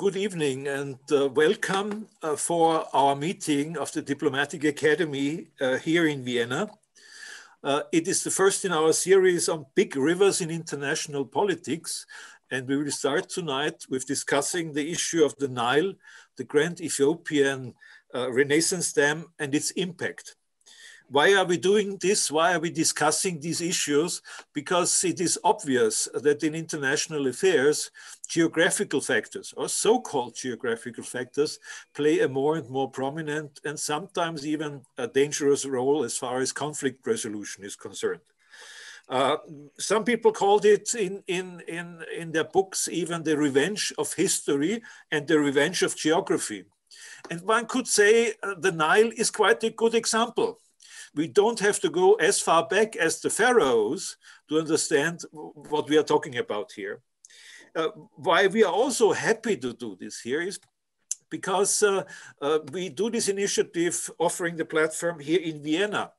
Good evening and welcome for our meeting of the Diplomatic Academy here in Vienna. It is the first in our series on big rivers in international politics, and we will start tonight with discussing the issue of the Nile, the grand Ethiopian Renaissance Dam and its impact. Why are we doing this? Why are we discussing these issues? Because it is obvious that in international affairs, geographical factors or so-called geographical factors play a more and more prominent and sometimes even a dangerous role as far as conflict resolution is concerned. Some people called it in their books even the revenge of history and the revenge of geography. And one could say the Nile is quite a good example. We don't have to go as far back as the pharaohs to understand what we are talking about here. Why we are also happy to do this here is because we do this initiative offering the platform here in Vienna,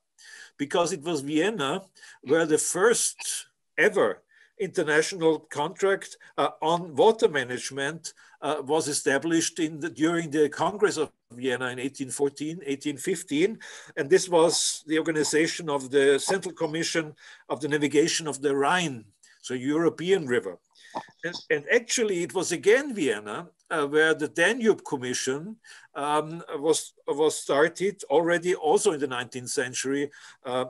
because it was Vienna where the first ever international contract on water management was established during the Congress of Vienna in 1814, 1815. And this was the organization of the Central Commission of the Navigation of the Rhine, so European River. And actually it was again Vienna where the Danube Commission was started already also in the 19th century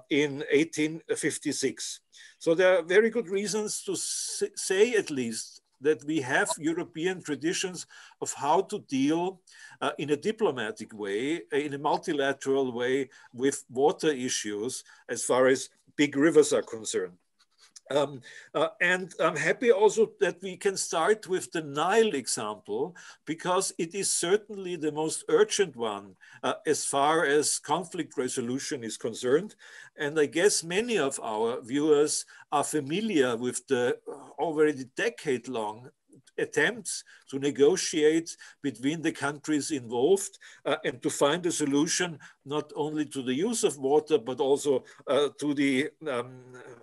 in 1856. So there are very good reasons to say at least that we have European traditions of how to deal in a diplomatic way, in a multilateral way with water issues as far as big rivers are concerned. And I'm happy also that we can start with the Nile example, because it is certainly the most urgent one as far as conflict resolution is concerned. And I guess many of our viewers are familiar with the already decade-long attempts to negotiate between the countries involved and to find a solution not only to the use of water, but also to the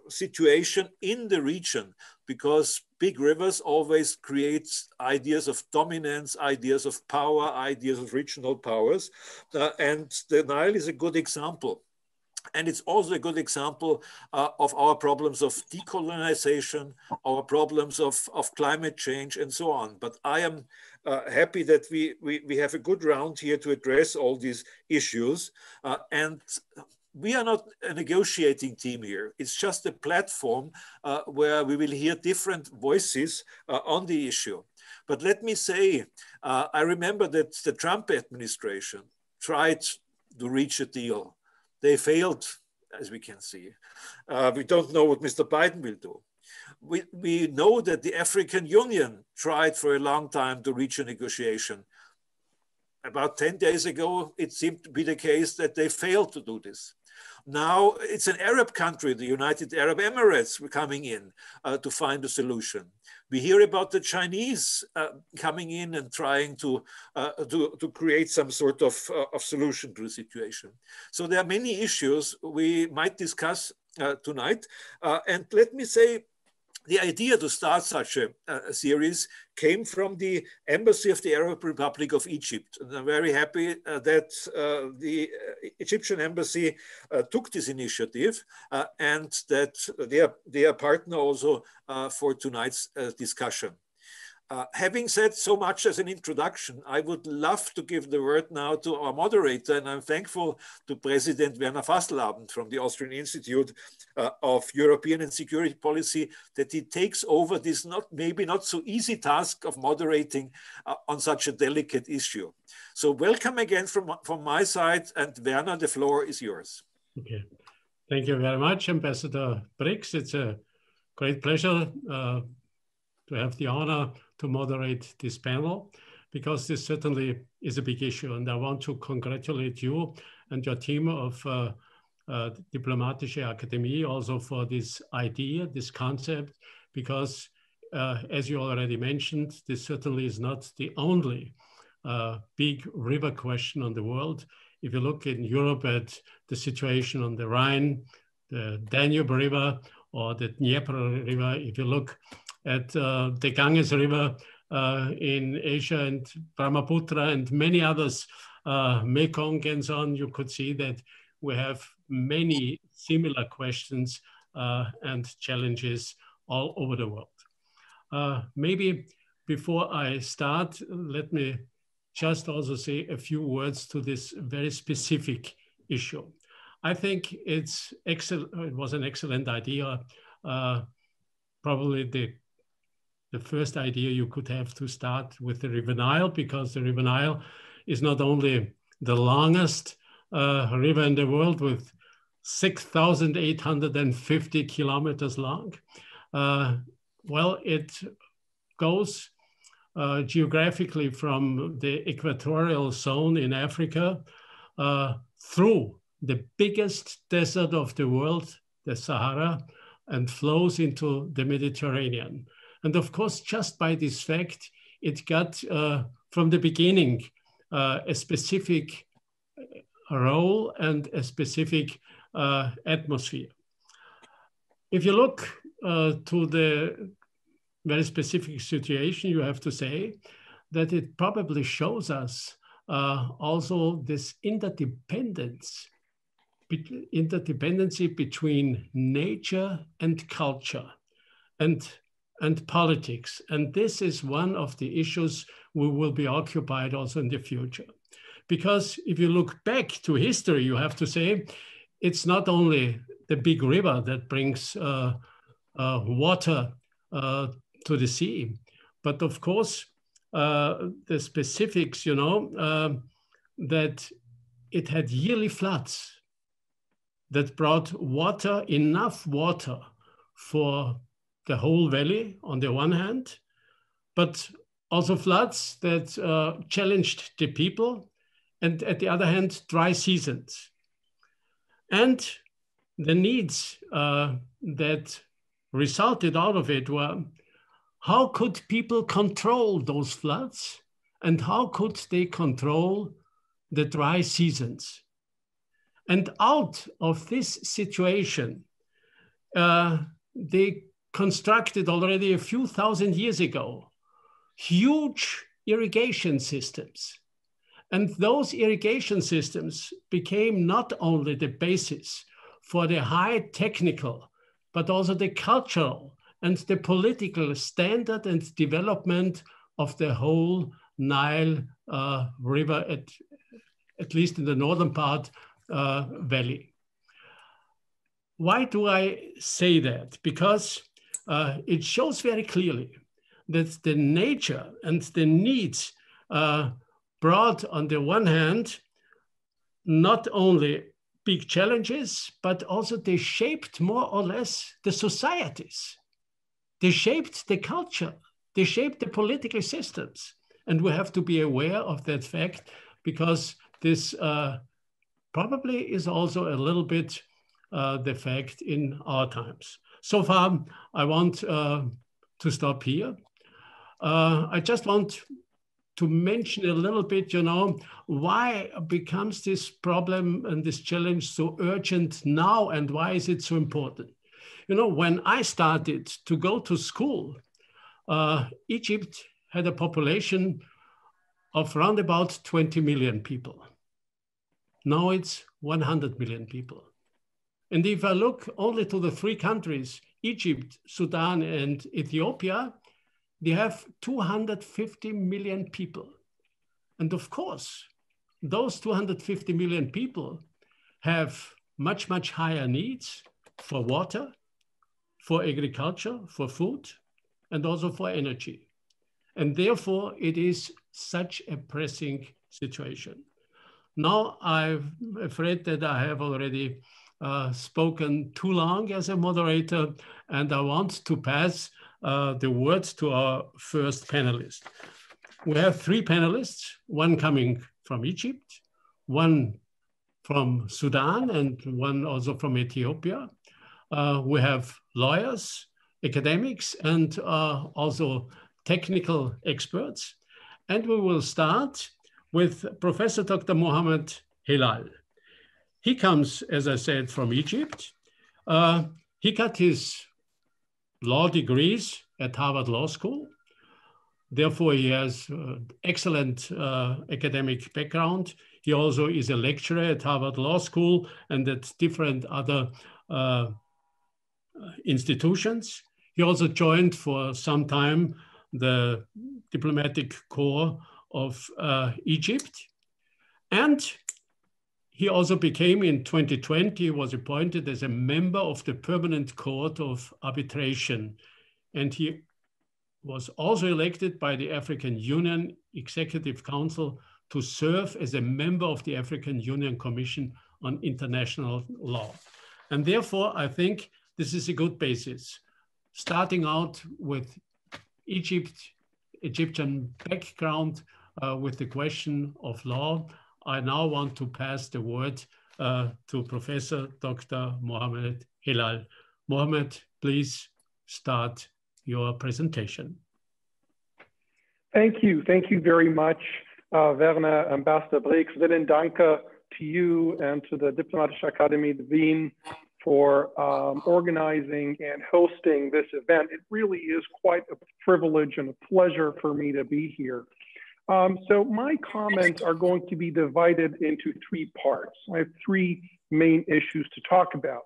situation in the region, because big rivers always create ideas of dominance, ideas of power, ideas of regional powers. And the Nile is a good example. And it's also a good example of our problems of decolonization, our problems of climate change, and so on. But I am happy that we have a good round here to address all these issues. And we are not a negotiating team here. It's just a platform where we will hear different voices on the issue. But let me say, I remember that the Trump administration tried to reach a deal. They failed, as we can see. We don't know what Mr. Biden will do. We know that the African Union tried for a long time to reach a negotiation. About 10 days ago, it seemed to be the case that they failed to do this. Now it's an Arab country, the United Arab Emirates, coming in to find a solution. We hear about the Chinese coming in and trying to create some sort of solution to the situation. So there are many issues we might discuss tonight. And let me say, the idea to start such a series came from the embassy of the Arab Republic of Egypt. And I'm very happy that the Egyptian embassy took this initiative and that they are partner also for tonight's discussion. Having said so much as an introduction, I would love to give the word now to our moderator, and I'm thankful to President Werner Fasselabend from the Austrian Institute of European and Security Policy that he takes over this maybe not so easy task of moderating on such a delicate issue. So welcome again from my side, and Werner, the floor is yours. Okay, thank you very much, Ambassador Brix. It's a great pleasure to have the honor to moderate this panel, because this certainly is a big issue. And I want to congratulate you and your team of Diplomatische Akademie also for this idea, this concept, because as you already mentioned, this certainly is not the only big river question on the world. If you look in Europe at the situation on the Rhine, the Danube River, or the Dnieper River, if you look at the Ganges River, in Asia, and Brahmaputra and many others, Mekong and so on, you could see that we have many similar questions and challenges all over the world. Maybe before I start, let me just also say a few words to this very specific issue. I think it's excellent. It was an excellent idea. Probably the first idea you could have to start with the River Nile, because the River Nile is not only the longest river in the world with 6,850 kilometers long. Well, it goes geographically from the equatorial zone in Africa through the biggest desert of the world, the Sahara, and flows into the Mediterranean. And of course, just by this fact, it got from the beginning a specific role and a specific atmosphere. If you look to the very specific situation, you have to say that it probably shows us also this interdependency between nature and culture and politics. And this is one of the issues we will be occupied also in the future. Because if you look back to history, you have to say, it's not only the big river that brings water to the sea, but of course, the specifics, you know, that it had yearly floods that brought water, enough water for the whole valley on the one hand, but also floods that challenged the people, and at the other hand, dry seasons. And the needs that resulted out of it were, how could people control those floods, and how could they control the dry seasons? And out of this situation, they constructed already a few thousand years ago huge irrigation systems. And those irrigation systems became not only the basis for the high technical, but also the cultural and the political standard and development of the whole Nile River, at least in the northern part valley. Why do I say that? Because it shows very clearly that the nature and the needs brought, on the one hand, not only big challenges, but also they shaped more or less the societies. They shaped the culture. They shaped the political systems. And we have to be aware of that fact, because this probably is also a little bit the fact in our times. So far, I want to stop here. I just want to mention a little bit, you know, why becomes this problem and this challenge so urgent now, and why is it so important? You know, when I started to go to school, Egypt had a population of around about 20 million people. Now it's 100 million people. And if I look only to the three countries, Egypt, Sudan, and Ethiopia, they have 250 million people. And of course, those 250 million people have much, much higher needs for water, for agriculture, for food, and also for energy. And therefore, it is such a pressing situation. Now, I'm afraid that I have already spoken too long as a moderator, and I want to pass the word to our first panelist. We have three panelists, one coming from Egypt, one from Sudan, and one also from Ethiopia. We have lawyers, academics, and also technical experts. And we will start with Professor Dr. Mohamed Helal. He comes, as I said, from Egypt. He got his law degrees at Harvard Law School. Therefore, he has excellent academic background. He also is a lecturer at Harvard Law School and at different other institutions. He also joined for some time the diplomatic corps of Egypt. And he also became, in 2020, was appointed as a member of the Permanent Court of Arbitration. And he was also elected by the African Union Executive Council to serve as a member of the African Union Commission on International Law. And therefore, I think this is a good basis. Starting out with Egyptian background with the question of law, I now want to pass the word to Professor Dr. Mohamed Helal. Mohamed, please start your presentation. Thank you very much, Werner, Ambassador Brix. Vielen Danke to you and to the Diplomatische Akademie Wien for organizing and hosting this event. It really is quite a privilege and a pleasure for me to be here. So my comments are going to be divided into three parts. I have three main issues to talk about.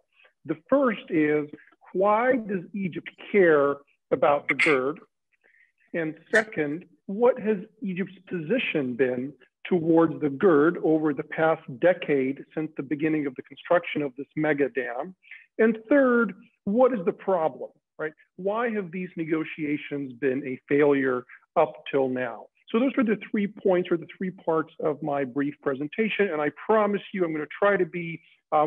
The first is, why does Egypt care about the GERD? And second, what has Egypt's position been towards the GERD over the past decade since the beginning of the construction of this mega dam? And third, what is the problem, right? Why have these negotiations been a failure up till now? So those are the 3 points or the 3 parts of my brief presentation. And I promise you, I'm going to try to be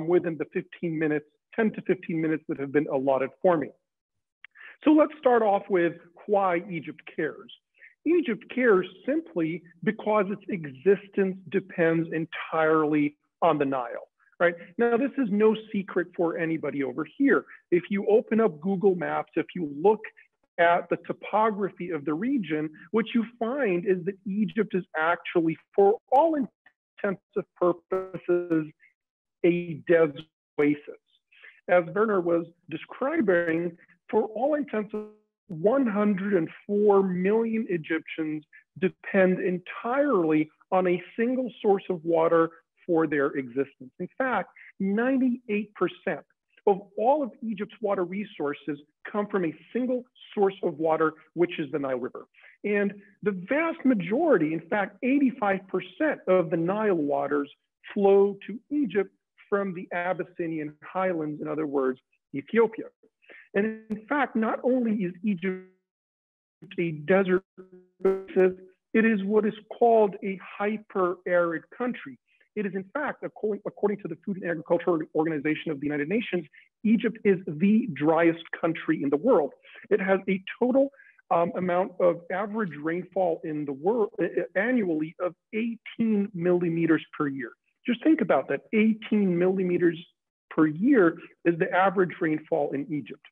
within the 15 minutes, 10 to 15 minutes that have been allotted for me. So let's start off with why Egypt cares. Egypt cares simply because its existence depends entirely on the Nile, right? Now, this is no secret for anybody over here. If you open up Google Maps, if you look at the topography of the region, what you find is that Egypt is actually, for all intents and purposes, a desert oasis. As Werner was describing, for all intents and 104 million Egyptians depend entirely on a single source of water for their existence. In fact, 98% of all of Egypt's water resources come from a single source of water, which is the Nile River. And the vast majority, in fact, 85% of the Nile waters flow to Egypt from the Abyssinian highlands, in other words, Ethiopia. And in fact, not only is Egypt a desert, it is what is called a hyper-arid country. It is, in fact, according to the Food and Agriculture Organization of the United Nations, Egypt is the driest country in the world. It has a total amount of average rainfall in the world annually of 18 millimeters per year. Just think about that, 18 millimeters per year is the average rainfall in Egypt.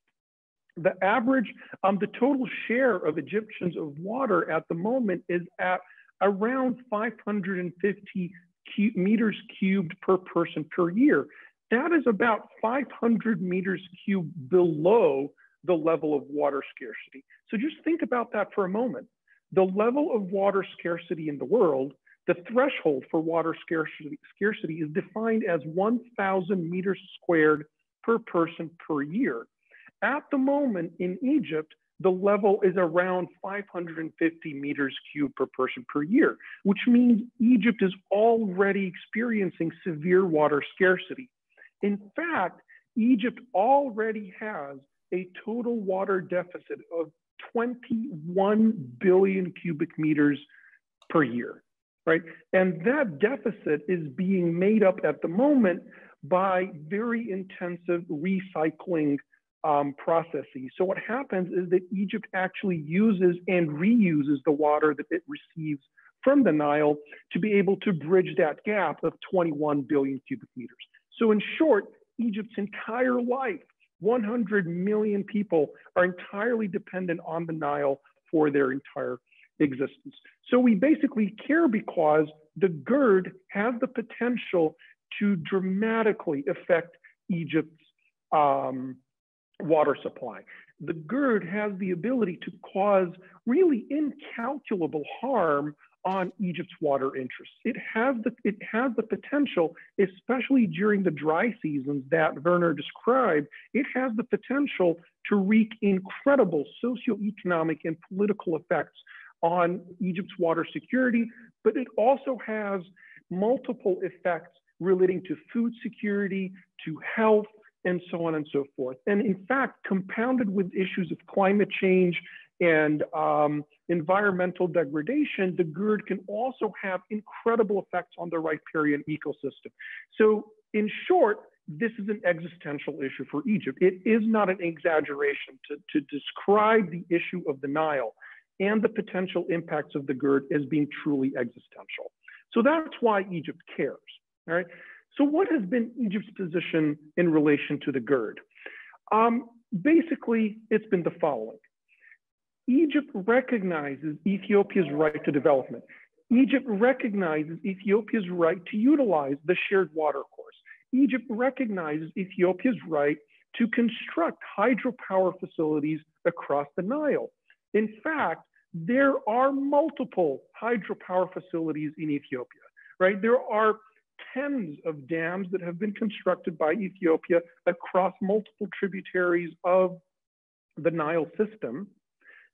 The average, the total share of Egyptians of water at the moment is at around 550 meters cubed per person per year. That is about 500 meters cubed below the level of water scarcity. So just think about that for a moment. The level of water scarcity in the world, the threshold for water scarcity is defined as 1,000 meters squared per person per year. At the moment in Egypt, the level is around 550 meters cubed per person per year, which means Egypt is already experiencing severe water scarcity. In fact, Egypt already has a total water deficit of 21 billion cubic meters per year, right? And that deficit is being made up at the moment by very intensive recycling processes. So what happens is that Egypt actually uses and reuses the water that it receives from the Nile to be able to bridge that gap of 21 billion cubic meters. So in short, Egypt's entire life, 100 million people are entirely dependent on the Nile for their entire existence. So we basically care because the GERD has the potential to dramatically affect Egypt's water supply. the GERD has the ability to cause really incalculable harm on Egypt's water interests. It has the potential, especially during the dry seasons that Werner described, it has the potential to wreak incredible socioeconomic and political effects on Egypt's water security, but it also has multiple effects relating to food security, to health, and so on and so forth. And in fact, compounded with issues of climate change and environmental degradation, the GERD can also have incredible effects on the riparian ecosystem. So in short, this is an existential issue for Egypt. It is not an exaggeration to describe the issue of the Nile and the potential impacts of the GERD as being truly existential. So that's why Egypt cares, all right? So what has been Egypt's position in relation to the GERD? Basically, it's been the following. Egypt recognizes Ethiopia's right to development. Egypt recognizes Ethiopia's right to utilize the shared water course. Egypt recognizes Ethiopia's right to construct hydropower facilities across the Nile. In fact, there are multiple hydropower facilities in Ethiopia, right? There are tens of dams that have been constructed by Ethiopia across multiple tributaries of the Nile system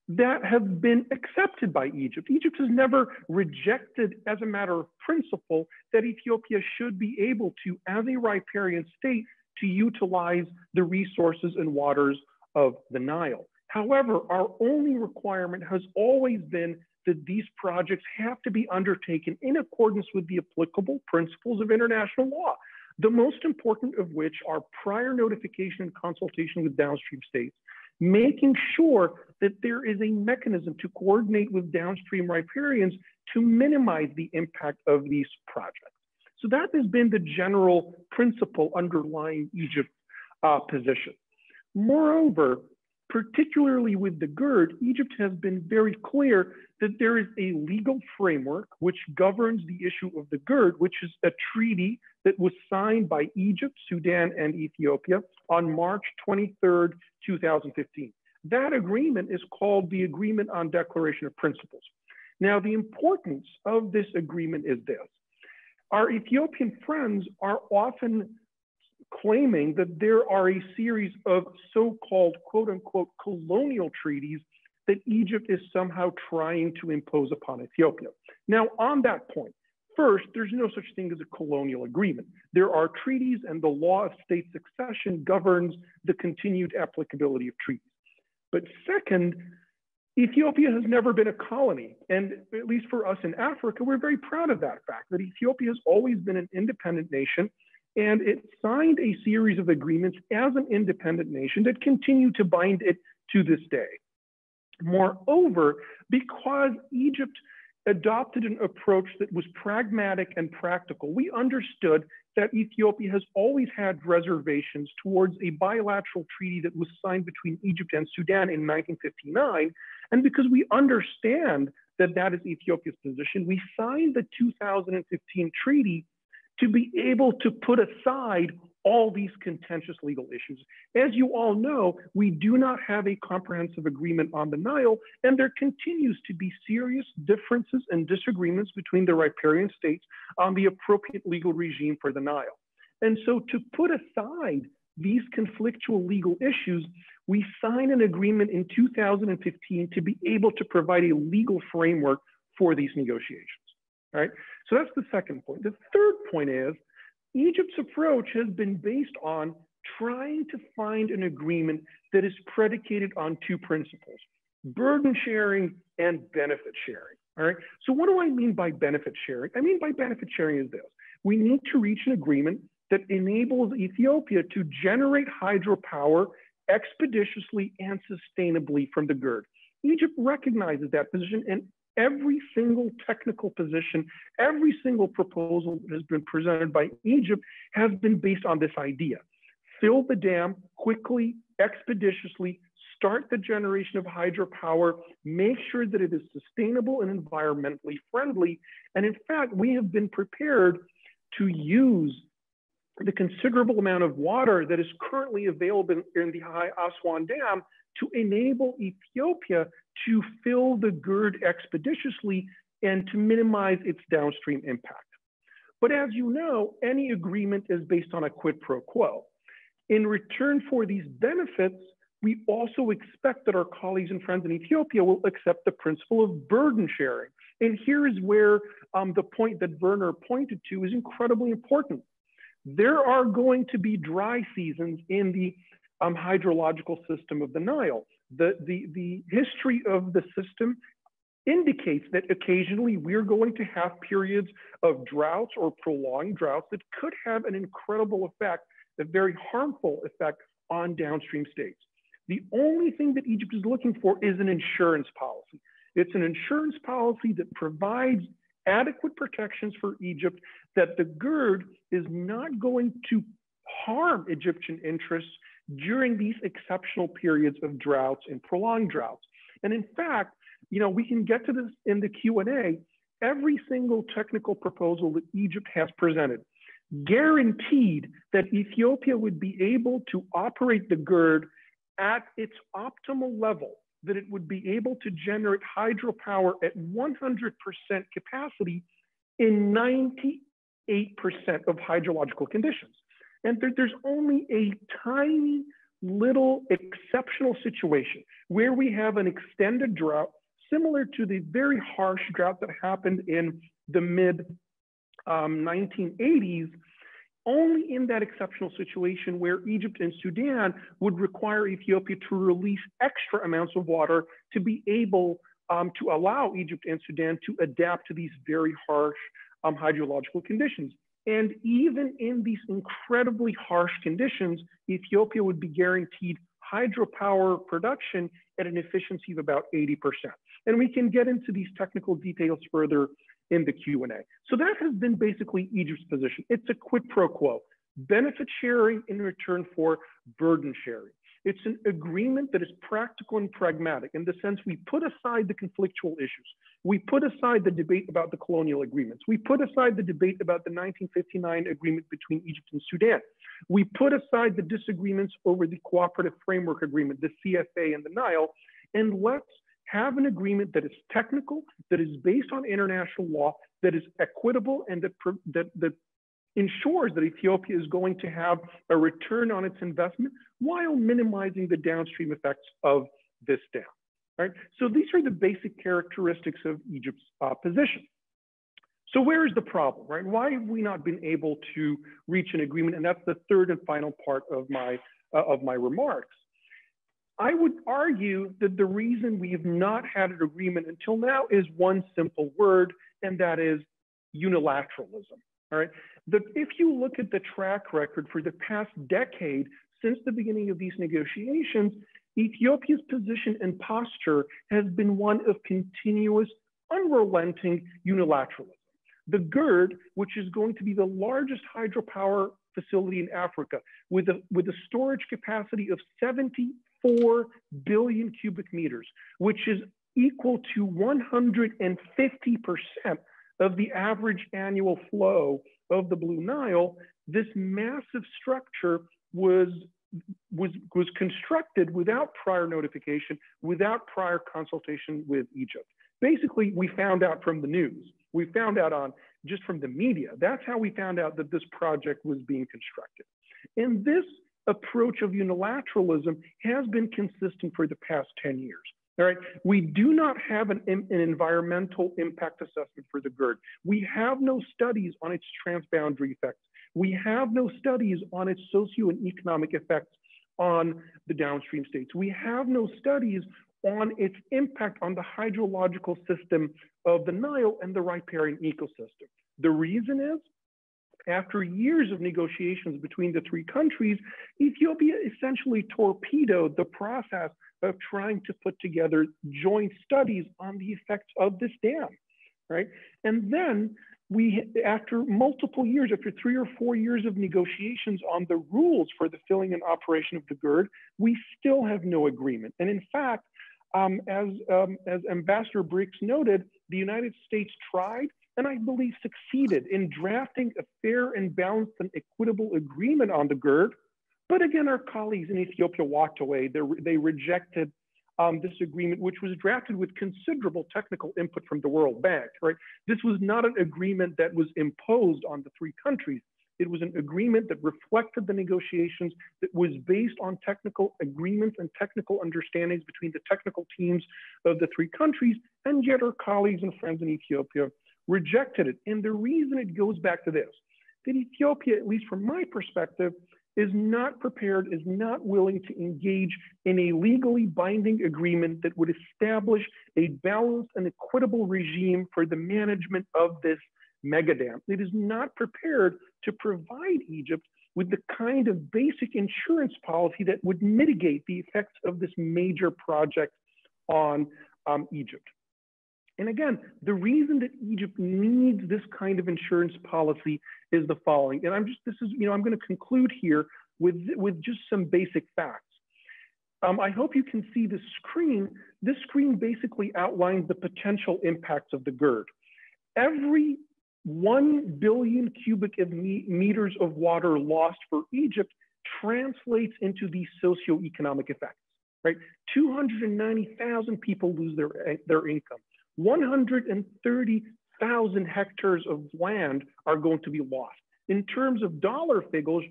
that have been accepted by Egypt. Egypt has never rejected as a matter of principle that Ethiopia should be able to, as a riparian state, to utilize the resources and waters of the Nile. However, our only requirement has always been that these projects have to be undertaken in accordance with the applicable principles of international law, the most important of which are prior notification and consultation with downstream states, making sure that there is a mechanism to coordinate with downstream riparians to minimize the impact of these projects. So that has been the general principle underlying Egypt's position. Moreover, particularly with the GERD, Egypt has been very clear that there is a legal framework which governs the issue of the GERD, which is a treaty that was signed by Egypt, Sudan, and Ethiopia on March 23rd, 2015. That agreement is called the Agreement on Declaration of Principles. Now, the importance of this agreement is this. Our Ethiopian friends are often claiming that there are a series of so-called quote unquote colonial treaties that Egypt is somehow trying to impose upon Ethiopia. Now, on that point, first, there's no such thing as a colonial agreement. There are treaties, and the law of state succession governs the continued applicability of treaties. But second, Ethiopia has never been a colony. And at least for us in Africa, we're very proud of that fact, that Ethiopia has always been an independent nation, and it signed a series of agreements as an independent nation that continue to bind it to this day. Moreover, because Egypt adopted an approach that was pragmatic and practical, we understood that Ethiopia has always had reservations towards a bilateral treaty that was signed between Egypt and Sudan in 1959. And because we understand that that is Ethiopia's position, we signed the 2015 treaty to be able to put aside all these contentious legal issues. As you all know, we do not have a comprehensive agreement on the Nile, and there continues to be serious differences and disagreements between the riparian states on the appropriate legal regime for the Nile. And so to put aside these conflictual legal issues, we signed an agreement in 2015 to be able to provide a legal framework for these negotiations. All right, so that's the second point. The third point is Egypt's approach has been based on trying to find an agreement that is predicated on two principles: burden sharing and benefit sharing. All right, so what do I mean by benefit sharing? I mean by benefit sharing is this: we need to reach an agreement that enables Ethiopia to generate hydropower expeditiously and sustainably from the GERD. Egypt recognizes that position, and every single technical position, every single proposal that has been presented by Egypt has been based on this idea. Fill the dam quickly, expeditiously, start the generation of hydropower, make sure that it is sustainable and environmentally friendly. And in fact, we have been prepared to use the considerable amount of water that is currently available in the High Aswan Dam to enable Ethiopia to fill the GERD expeditiously and to minimize its downstream impact. But as you know, any agreement is based on a quid pro quo. In return for these benefits, we also expect that our colleagues and friends in Ethiopia will accept the principle of burden sharing. And here is where the point that Werner pointed to is incredibly important. There are going to be dry seasons in the hydrological system of the Nile. The history of the system indicates that occasionally we're going to have periods of droughts or prolonged droughts that could have an incredible effect, a very harmful effect on downstream states. The only thing that Egypt is looking for is an insurance policy. It's an insurance policy that provides adequate protections for Egypt, that the GERD is not going to harm Egyptian interests during these exceptional periods of droughts and prolonged droughts. And in fact, we can get to this in the Q&A. Every single technical proposal that Egypt has presented guaranteed that Ethiopia would be able to operate the GERD at its optimal level, that it would be able to generate hydropower at 100% capacity in 98% of hydrological conditions. And there's only a tiny little exceptional situation where we have an extended drought, similar to the very harsh drought that happened in the mid-1980s, only in that exceptional situation where Egypt and Sudan would require Ethiopia to release extra amounts of water to be able to allow Egypt and Sudan to adapt to these very harsh hydrological conditions. And even in these incredibly harsh conditions, Ethiopia would be guaranteed hydropower production at an efficiency of about 80%. And we can get into these technical details further in the Q&A. So that has been basically Egypt's position. It's a quid pro quo, benefit sharing in return for burden sharing. It's an agreement that is practical and pragmatic in the sense we put aside the conflictual issues. We put aside the debate about the colonial agreements. We put aside the debate about the 1959 agreement between Egypt and Sudan. We put aside the disagreements over the cooperative framework agreement, the CFA and the Nile, and let's have an agreement that is technical, that is based on international law, that is equitable, and that ensures that Ethiopia is going to have a return on its investment while minimizing the downstream effects of this dam. Right? So these are the basic characteristics of Egypt's position. So where is the problem, right? Why have we not been able to reach an agreement? And that's the third and final part of my remarks. I would argue that the reason we have not had an agreement until now is one simple word, and that is unilateralism. All right. If you look at the track record for the past decade, since the beginning of these negotiations, Ethiopia's position and posture has been one of continuous, unrelenting unilateralism. The GERD, which is going to be the largest hydropower facility in Africa, with a storage capacity of 74 billion cubic meters, which is equal to 150% of the average annual flow of the Blue Nile, this massive structure was constructed without prior notification, without prior consultation with Egypt. Basically, we found out from the news. We found out just from the media. That's how we found out that this project was being constructed. And this approach of unilateralism has been consistent for the past 10 years. All right, we do not have an environmental impact assessment for the GERD. We have no studies on its transboundary effects. We have no studies on its socio and economic effects on the downstream states. We have no studies on its impact on the hydrological system of the Nile and the riparian ecosystem. The reason is, after years of negotiations between the three countries, Ethiopia essentially torpedoed the process of trying to put together joint studies on the effects of this dam, right? And then after multiple years, after 3 or 4 years of negotiations on the rules for the filling and operation of the GERD, we still have no agreement. And in fact, as Ambassador Briggs noted, the United States tried, and I believe succeeded, in drafting a fair and balanced and equitable agreement on the GERD. But again, our colleagues in Ethiopia walked away. They rejected this agreement, which was drafted with considerable technical input from the World Bank, right? This was not an agreement that was imposed on the three countries. It was an agreement that reflected the negotiations, that was based on technical agreements and technical understandings between the technical teams of the three countries, and yet our colleagues and friends in Ethiopia rejected it. And the reason it goes back to this, that Ethiopia, at least from my perspective, is not prepared, is not willing to engage in a legally binding agreement that would establish a balanced and equitable regime for the management of this mega dam. It is not prepared to provide Egypt with the kind of basic insurance policy that would mitigate the effects of this major project on Egypt. And again, the reason that Egypt needs this kind of insurance policy is the following. And I'm going to conclude here with just some basic facts. I hope you can see the screen. This screen basically outlines the potential impacts of the GERD. Every 1 billion cubic meters of water lost for Egypt translates into these socioeconomic effects, right? 290,000 people lose their income. 130,000 hectares of land are going to be lost. In terms of dollar figures,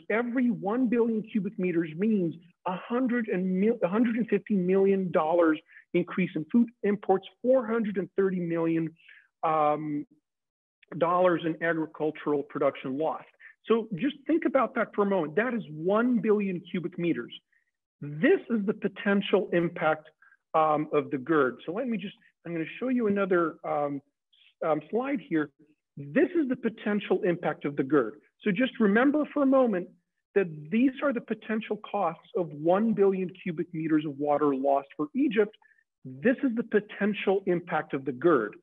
every 1 billion cubic meters means $150 million increase in food imports, $430 million in agricultural production lost. So just think about that for a moment. That is 1 billion cubic meters. This is the potential impact of the GERD. So I'm going to show you another slide here. This is the potential impact of the GERD. So just remember for a moment that these are the potential costs of 1 billion cubic meters of water lost for Egypt. This is the potential impact of the GERD.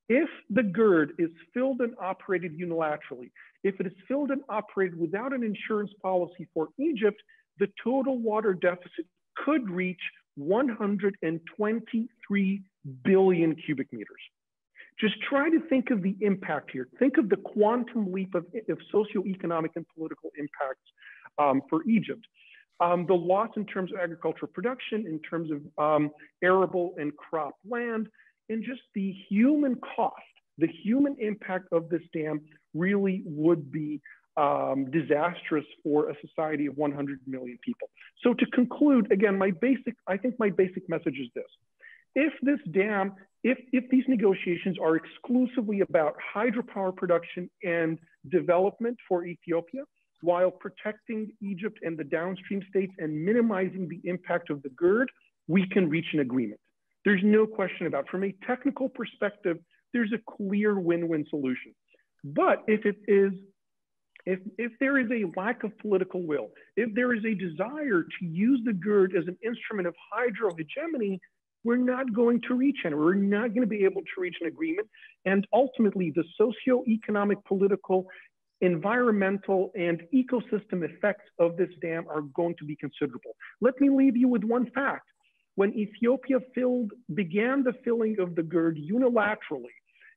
If the GERD is filled and operated unilaterally, if it is filled and operated without an insurance policy for Egypt, the total water deficit could reach 123 billion cubic meters. Just try to think of the impact here. Think of the quantum leap of socioeconomic and political impacts for Egypt. The loss in terms of agricultural production, in terms of arable and crop land, and just the human cost, the human impact of this dam really would be disastrous for a society of 100 million people. So to conclude, again, I think my basic message is this. If this dam, if these negotiations are exclusively about hydropower production and development for Ethiopia, while protecting Egypt and the downstream states and minimizing the impact of the GERD, we can reach an agreement. There's no question about it. From a technical perspective, there's a clear win-win solution. But if there is a lack of political will, if there is a desire to use the GERD as an instrument of hydro hegemony, we're not going to reach it. We're not going to be able to reach an agreement. And ultimately, the socio-economic, political, environmental, and ecosystem effects of this dam are going to be considerable. Let me leave you with one fact. When Ethiopia began the filling of the GERD unilaterally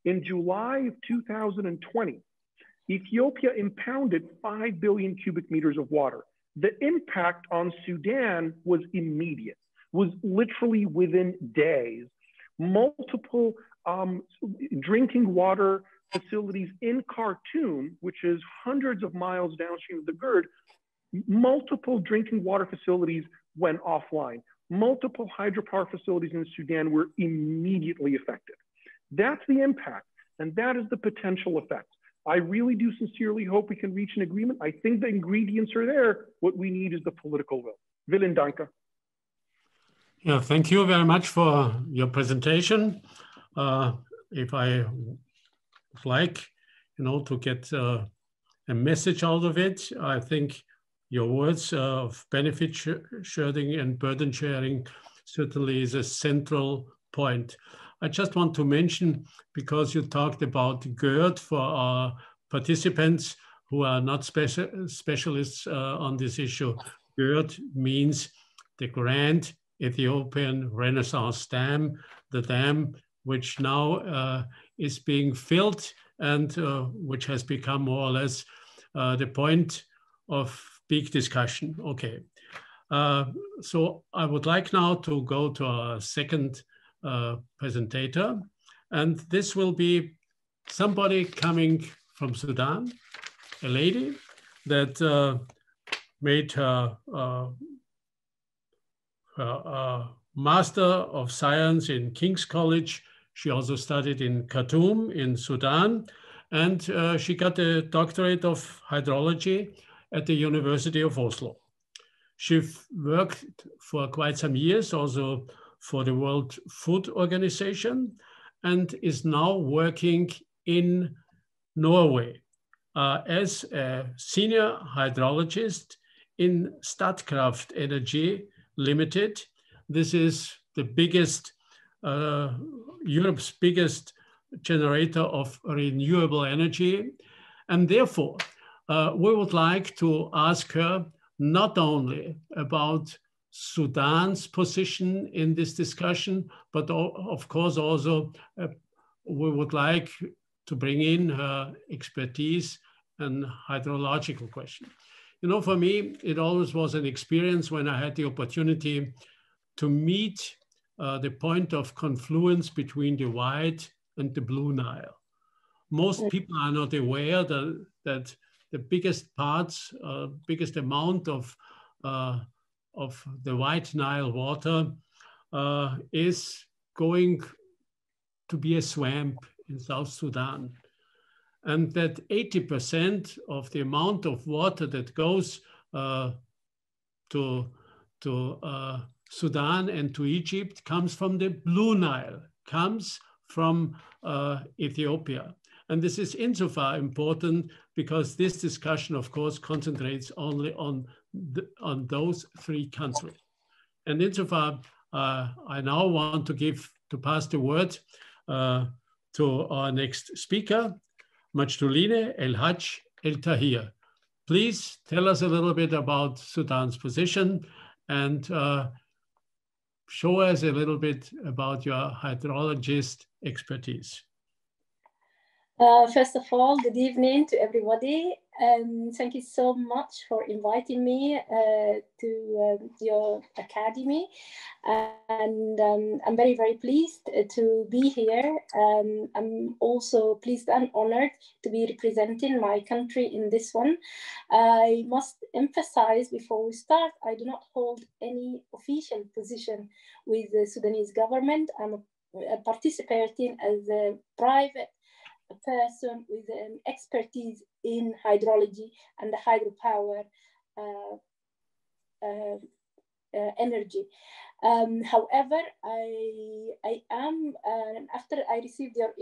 in July of 2020, Ethiopia impounded 5 billion cubic meters of water. The impact on Sudan was immediate, was literally within days. Multiple drinking water facilities in Khartoum, which is hundreds of miles downstream of the GERD, multiple drinking water facilities went offline. Multiple hydropower facilities in Sudan were immediately affected. That's the impact, and that is the potential effect. I really do sincerely hope we can reach an agreement. I think the ingredients are there. What we need is the political will. Vielen Dank. Yeah, thank you very much for your presentation. If I would like, to get a message out of it, I think your words of benefit sharing and burden sharing certainly is a central point. I just want to mention, because you talked about GERD for our participants who are not specialists on this issue, GERD means the Grand Ethiopian Renaissance Dam, the dam which now is being filled and which has become more or less the point of big discussion. Okay, so I would like now to go to our second presentator, and this will be somebody coming from Sudan, a lady that made her Master of Science in King's College. She also studied in Khartoum in Sudan, and she got a doctorate of hydrology at the University of Oslo. She worked for quite some years also for the World Food Organization and is now working in Norway as a senior hydrologist in Statkraft Energy Ltd. This is the biggest, Europe's biggest generator of renewable energy. And therefore, we would like to ask her not only about Sudan's position in this discussion, but of course also we would like to bring in her expertise and hydrological question. You know, for me, it always was an experience when I had the opportunity to meet the point of confluence between the White and the Blue Nile. Most people are not aware that the biggest parts, biggest amount of the White Nile water is going to be a swamp in South Sudan. And that 80% of the amount of water that goes to Sudan and to Egypt comes from the Blue Nile, comes from Ethiopia. And this is insofar important because this discussion, of course, concentrates only on those three countries. And insofar, I now want to pass the word to our next speaker, Majduline El-Haj El-Taher. Please tell us a little bit about Sudan's position and show us a little bit about your hydrologist expertise. First of all, good evening to everybody. Thank you so much for inviting me to your academy. And I'm very, very pleased to be here. I'm also pleased and honored to be representing my country in this one. I must emphasize before we start, I do not hold any official position with the Sudanese government. I'm participating as a private person with an expertise in hydrology and hydropower energy. However, I am, after I received your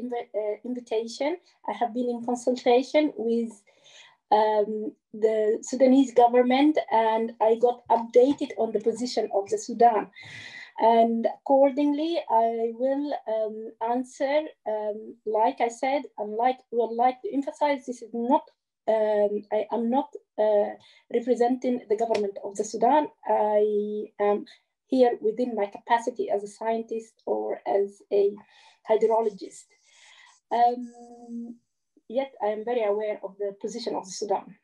invitation, I have been in consultation with the Sudanese government, and I got updated on the position of the Sudan. And accordingly, I will answer, like I said, would like to emphasize, this is not, I am not representing the government of the Sudan. I am here within my capacity as a scientist or as a hydrologist. Yet I am very aware of the position of the Sudan.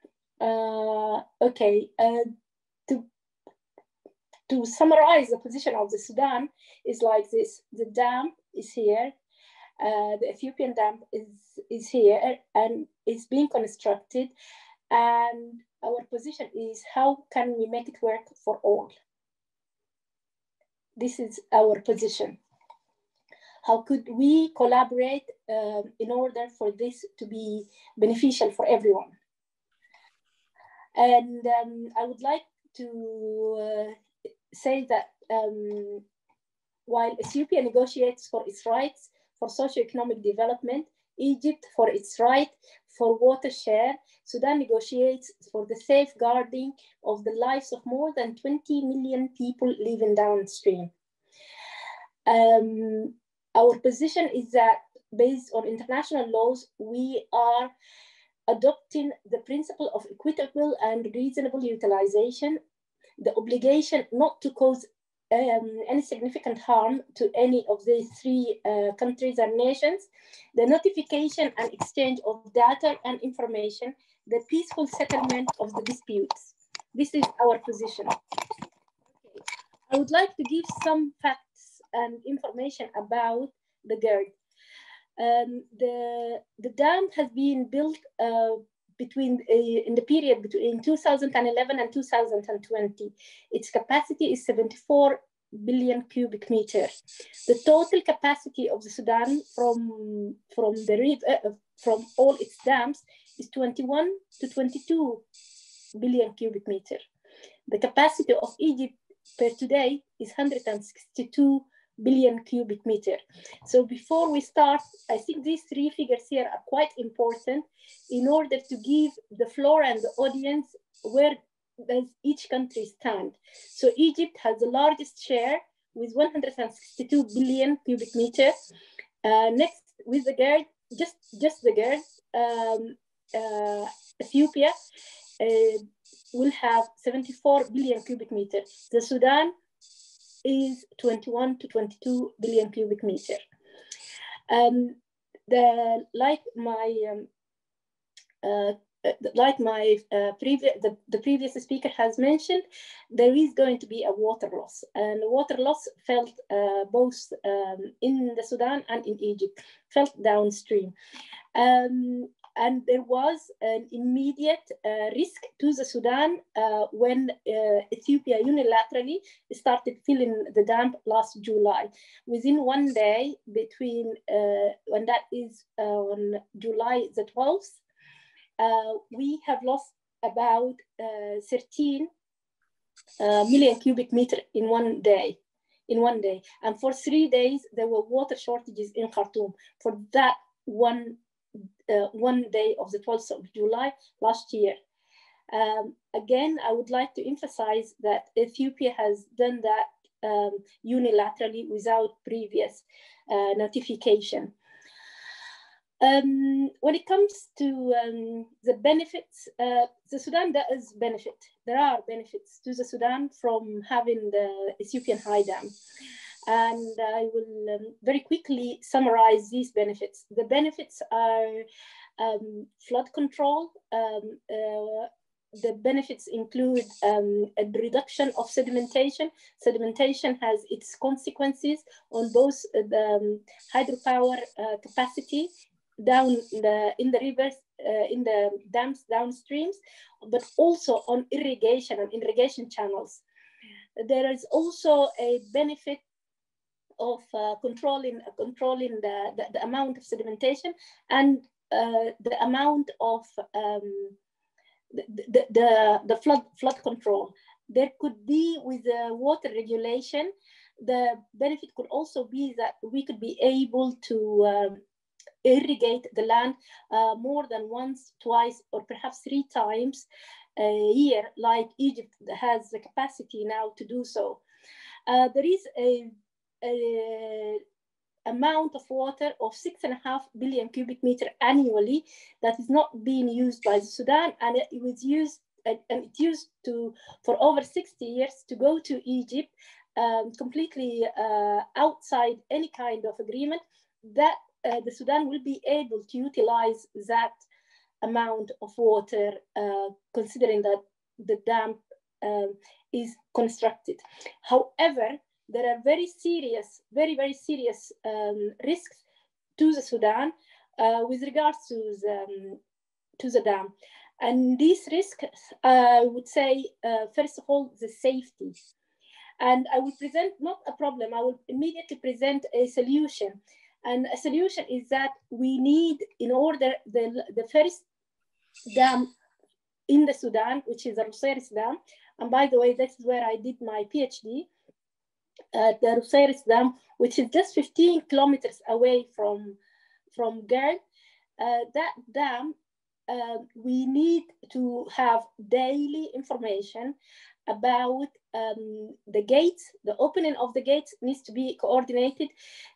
To summarize the position of the Sudan is like this: the dam is here, the Ethiopian dam is here and is being constructed, and our position is how can we make it work for all? This is our position. How could we collaborate in order for this to be beneficial for everyone? And I would like to say that while Ethiopia negotiates for its rights for socio-economic development, Egypt for its right for water share, Sudan negotiates for the safeguarding of the lives of more than 20 million people living downstream. Our position is that based on international laws, we are adopting the principle of equitable and reasonable utilization, the obligation not to cause any significant harm to any of these three countries or nations, the notification and exchange of data and information, the peaceful settlement of the disputes. This is our position. Okay. I would like to give some facts and information about the GERD. The dam has been built in the period between 2011 and 2020. Its capacity is 74 billion cubic meters. The total capacity of the Sudan from all its dams is 21 to 22 billion cubic meters. The capacity of Egypt per today is 162 billion cubic meter. So before we start, I think these three figures here are quite important in order to give the floor and the audience where does each country stand. So Egypt has the largest share with 162 billion cubic meter. Next with the GERD, just the GERD, Ethiopia will have 74 billion cubic meter. The Sudan is 21 to 22 billion cubic meter. Like the previous speaker has mentioned, there is going to be a water loss, and water loss felt both in the Sudan and in Egypt, felt downstream. And there was an immediate risk to the Sudan when Ethiopia unilaterally started filling the dam last July. Within 1 day, between when that is on July the 12th, we have lost about 13 million cubic meter in 1 day. And for 3 days, there were water shortages in Khartoum for that one day of the 12th of July last year. Again, I would like to emphasize that Ethiopia has done that unilaterally without previous notification. When it comes to the benefits, the Sudan does benefit. There are benefits to the Sudan from having the Ethiopian high dam. And I will very quickly summarize these benefits. The benefits are flood control. The benefits include a reduction of sedimentation. Sedimentation has its consequences on both the hydropower capacity down in the rivers, in the dams downstreams, but also on irrigation and irrigation channels. There is also a benefit of controlling the amount of sedimentation and the amount of the flood control. There could be, with the water regulation, the benefit could also be that we could be able to irrigate the land more than once, twice, or perhaps 3 times a year, like Egypt has the capacity now to do so. There is a amount of water of 6.5 billion cubic meter annually that is not being used by the Sudan, and it was used and it used to for over 60 years to go to Egypt completely outside any kind of agreement. That the Sudan will be able to utilize that amount of water, considering that the dam is constructed. However, there are very serious risks to the Sudan with regards to the dam. And these risks, I would say, first of all, the safety. And I will present not a problem, I will immediately present a solution. And a solution is that we need, in order, the first dam in the Sudan, which is the Rusairis Dam, and by the way, this is where I did my PhD, the Rusairis Dam, which is just 15 kilometers away from GERD. That dam we need to have daily information about the gates. The opening of the gates needs to be coordinated.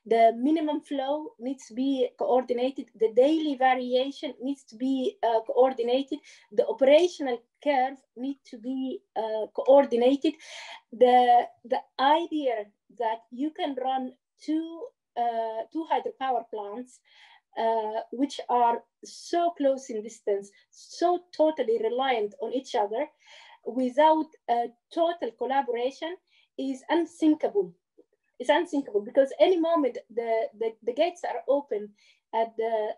The minimum flow needs to be coordinated. The daily variation needs to be coordinated. The operational curve needs to be coordinated. The idea that you can run two hydropower plants which are so close in distance, so totally reliant on each other, without total collaboration is unthinkable. It's unthinkable because any moment the gates are open at the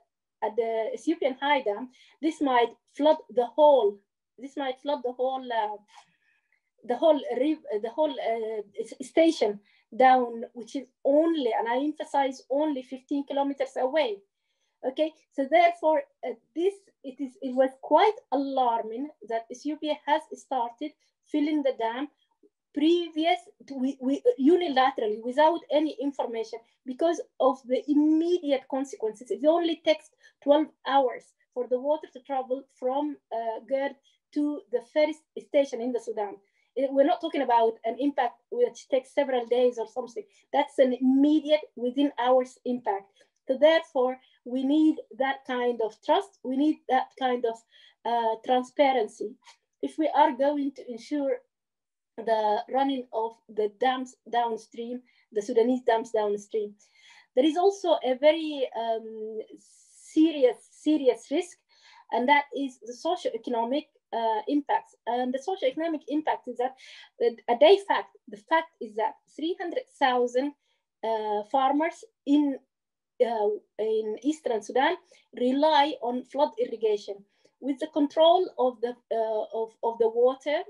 Ethiopian high dam, this might flood the whole. This might flood the whole station down, which is only, and I emphasize, only 15 kilometers away. Okay, so therefore, it was quite alarming that Ethiopia has started filling the dam unilaterally without any information because of the immediate consequences. It only takes 12 hours for the water to travel from Gerd to the first station in the Sudan. We're not talking about an impact which takes several days or something. That's an immediate, within hours impact. So therefore, we need that kind of trust. We need that kind of transparency. If we are going to ensure the running of the dams downstream, the Sudanese dams downstream, there is also a very serious risk, and that is the socio-economic impacts. And the socio-economic impact is that the fact is that 300,000 farmers in Eastern Sudan rely on flood irrigation. With the control of the water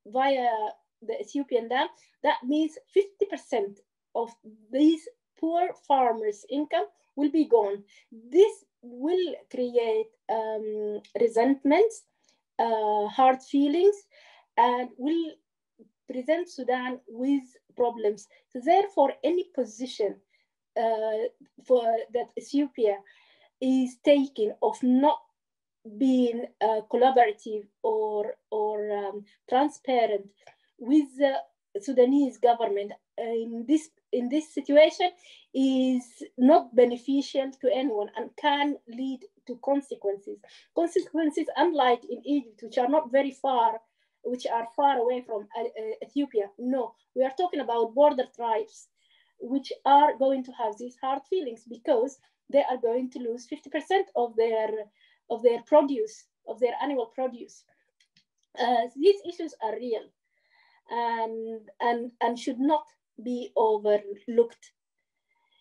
via the Ethiopian dam, that means 50% of these poor farmers' income will be gone. This will create resentments, hard feelings, and will present Sudan with problems. So therefore, any position that Ethiopia is taking of not being collaborative or transparent with the Sudanese government in this situation is not beneficial to anyone and can lead to consequences. Consequences unlike in Egypt, which are not very far, which are far away from Ethiopia. No, we are talking about border tribes, which are going to have these hard feelings because they are going to lose 50% of their produce, of their annual produce. These issues are real and should not be overlooked.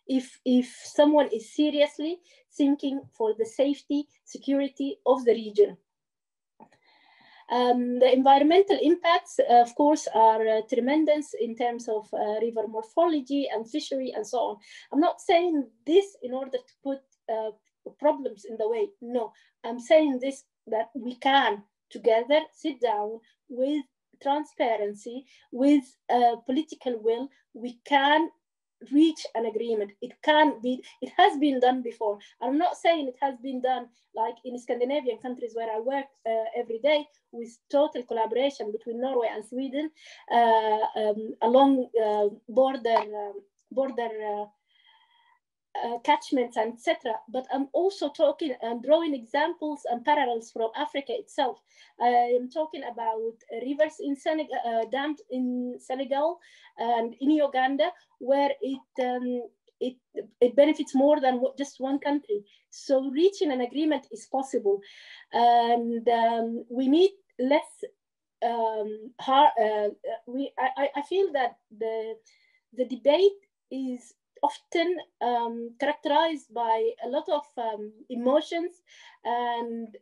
If someone is seriously thinking for the safety, security of the region. The environmental impacts, of course, are tremendous in terms of river morphology and fishery and so on. I'm not saying this in order to put problems in the way. No, I'm saying this that we can together sit down with transparency, with political will. We can reach an agreement. It has been done before. I'm not saying it has been done like in Scandinavian countries where I work every day with total collaboration between Norway and Sweden along border catchments, etc. But I'm also talking and drawing examples and parallels from Africa itself. I'm talking about rivers in Senegal, dams in Senegal and in Uganda, where it benefits more than just one country. So reaching an agreement is possible, and we need less. I feel that the debate is often characterized by a lot of emotions and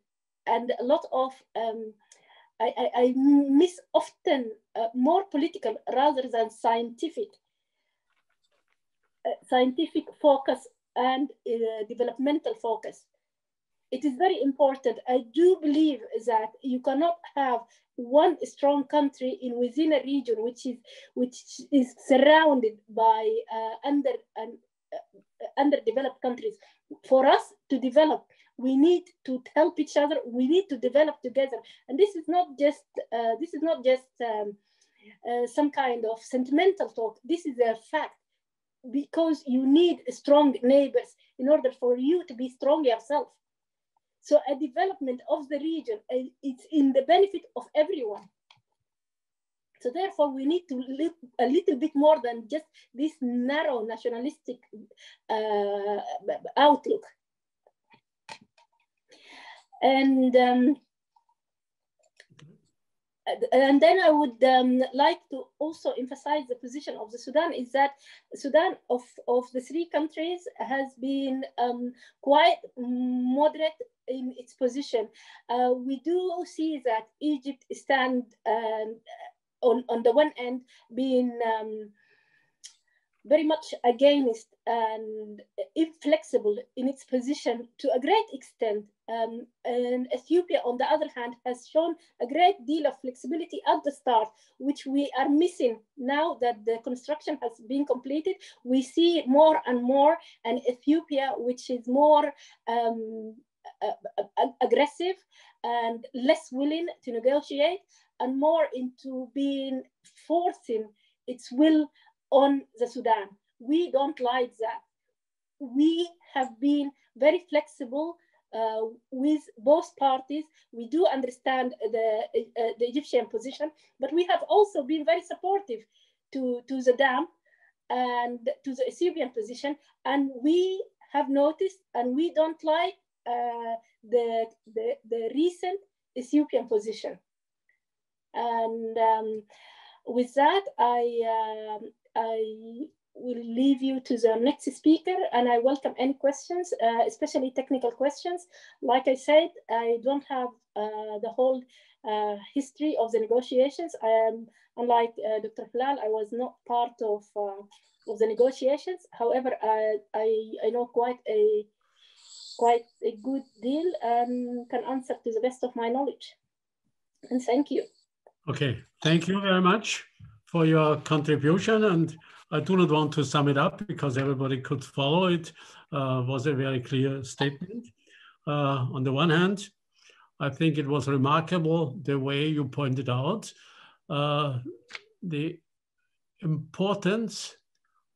a lot of I miss often more political rather than scientific focus and developmental focus. It is very important. I do believe that you cannot have one strong country within a region which is surrounded by underdeveloped countries. For us to develop, We need to help each other. We need to develop together. And this is not just some kind of sentimental talk. This is a fact, because you need strong neighbors in order for you to be strong yourself. So a development of the region, it's in the benefit of everyone. So therefore, we need to look a little bit more than just this narrow nationalistic outlook. And then I would like to also emphasize the position of the Sudan, is that Sudan of the three countries has been quite moderate in its position. We do see that Egypt stands on the one end being very much against and inflexible in its position to a great extent. And Ethiopia, on the other hand, has shown a great deal of flexibility at the start, which we are missing now that the construction has been completed. We see more and more an Ethiopia which is more aggressive and less willing to negotiate, and more into being forcing its will on the Sudan. We don't like that. We have been very flexible with both parties. We do understand the Egyptian position, but we have also been very supportive to the dam and to the Ethiopian position. And we have noticed, and we don't like the recent Ethiopian position. And with that, I will leave you to the next speaker, and I welcome any questions, especially technical questions. Like I said, I don't have the whole history of the negotiations. Unlike Dr. Helal, I was not part of the negotiations. However, I know quite a good deal and can answer to the best of my knowledge. And thank you. Okay, thank you very much for your contribution. And I do not want to sum it up because everybody could follow it. Was a very clear statement. On the one hand, I think it was remarkable the way you pointed out the importance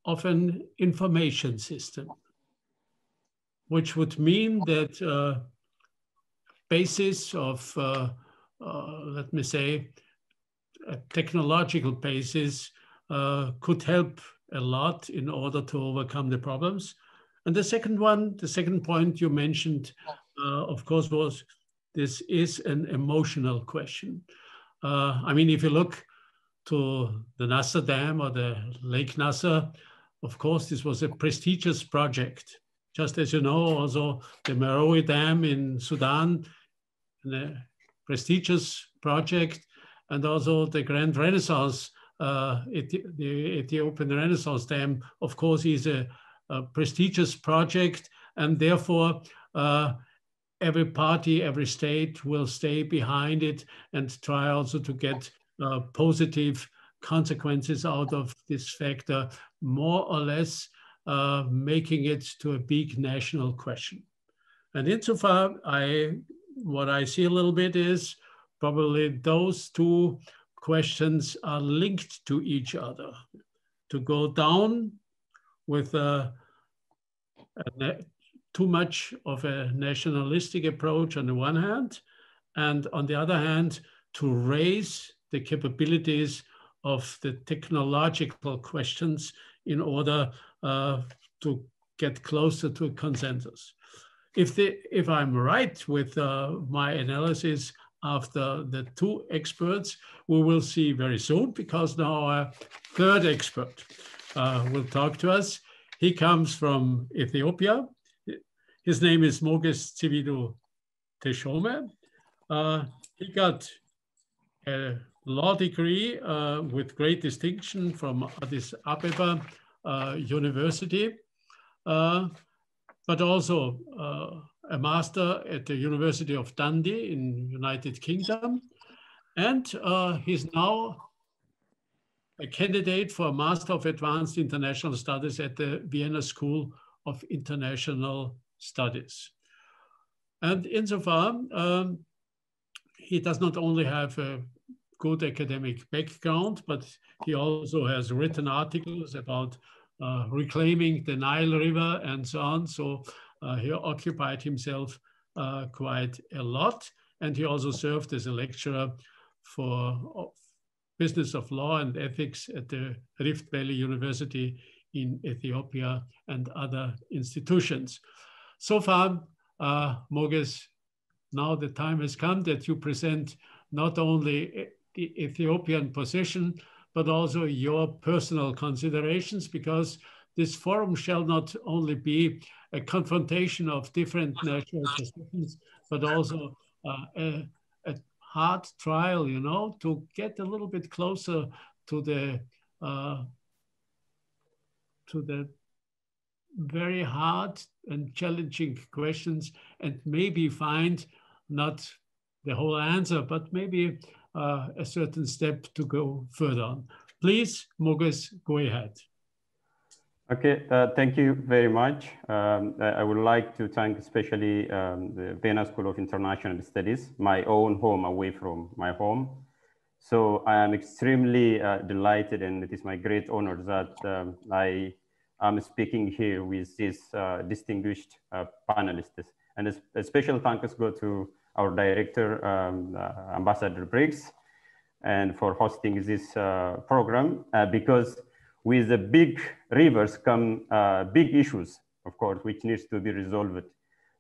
of an information system, which would mean that basis of, let me say, a technological basis could help a lot in order to overcome the problems. And the second point you mentioned, of course, was this is an emotional question. I mean, if you look to the Nasser Dam or the Lake Nasser, of course, this was a prestigious project. Just as you know, also the Merowe Dam in Sudan, a prestigious project, and also the Grand Renaissance, the Ethiopian Renaissance Dam, of course, is a prestigious project, and therefore every party, every state will stay behind it and try also to get positive consequences out of this factor, more or less making it to a big national question. And insofar, what I see a little bit is probably those two questions are linked to each other. To go down with too much of a nationalistic approach on the one hand, and on the other hand, to raise the capabilities of the technological questions in order to get closer to a consensus. If I'm right with my analysis after the two experts, we will see very soon, because now our third expert will talk to us. He comes from Ethiopia. His name is Moges Zewiddu Teshome. He got a law degree with great distinction from Addis Ababa University, but also a master at the University of Dundee in United Kingdom. And he's now a candidate for a Master of Advanced International Studies at the Vienna School of International Studies. And insofar, he does not only have a good academic background, but he also has written articles about reclaiming the Nile River and so on. So he occupied himself quite a lot. And he also served as a lecturer for business of law and ethics at the Rift Valley University in Ethiopia and other institutions. So far, Moges, now the time has come that you present not only the Ethiopian position, but also your personal considerations, because this forum shall not only be a confrontation of different national positions, but also a hard trial, you know, to get a little bit closer to the very hard and challenging questions, and maybe find not the whole answer, but maybe a certain step to go further on. Please, Moges, go ahead. Okay, thank you very much. I would like to thank especially the Vienna School of International Studies, my own home away from my home. So I am extremely delighted, and it is my great honor that I am speaking here with these distinguished panelists. And a special thanks go to our director, Ambassador Briggs, and for hosting this program, because with the big rivers come big issues, of course, which needs to be resolved.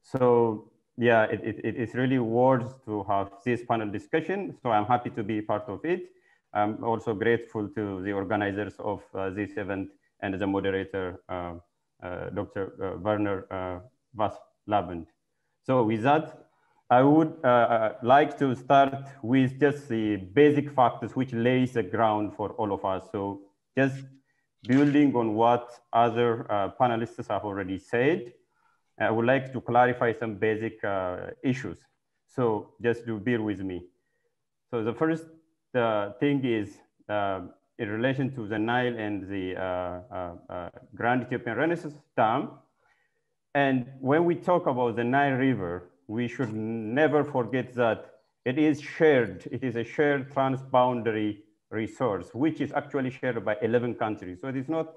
So yeah, it's really worth to have this panel discussion. So I'm happy to be part of it. I'm also grateful to the organizers of this event and the moderator, Dr. Werner Vaslabend. So with that, I would like to start with just the basic factors which lays the ground for all of us. So just building on what other panelists have already said, I would like to clarify some basic issues. So just to bear with me. So the first thing is in relation to the Nile and the Grand Ethiopian Renaissance Dam. And when we talk about the Nile River, we should never forget that it is shared. It is a shared transboundary resource, which is actually shared by 11 countries. So it is not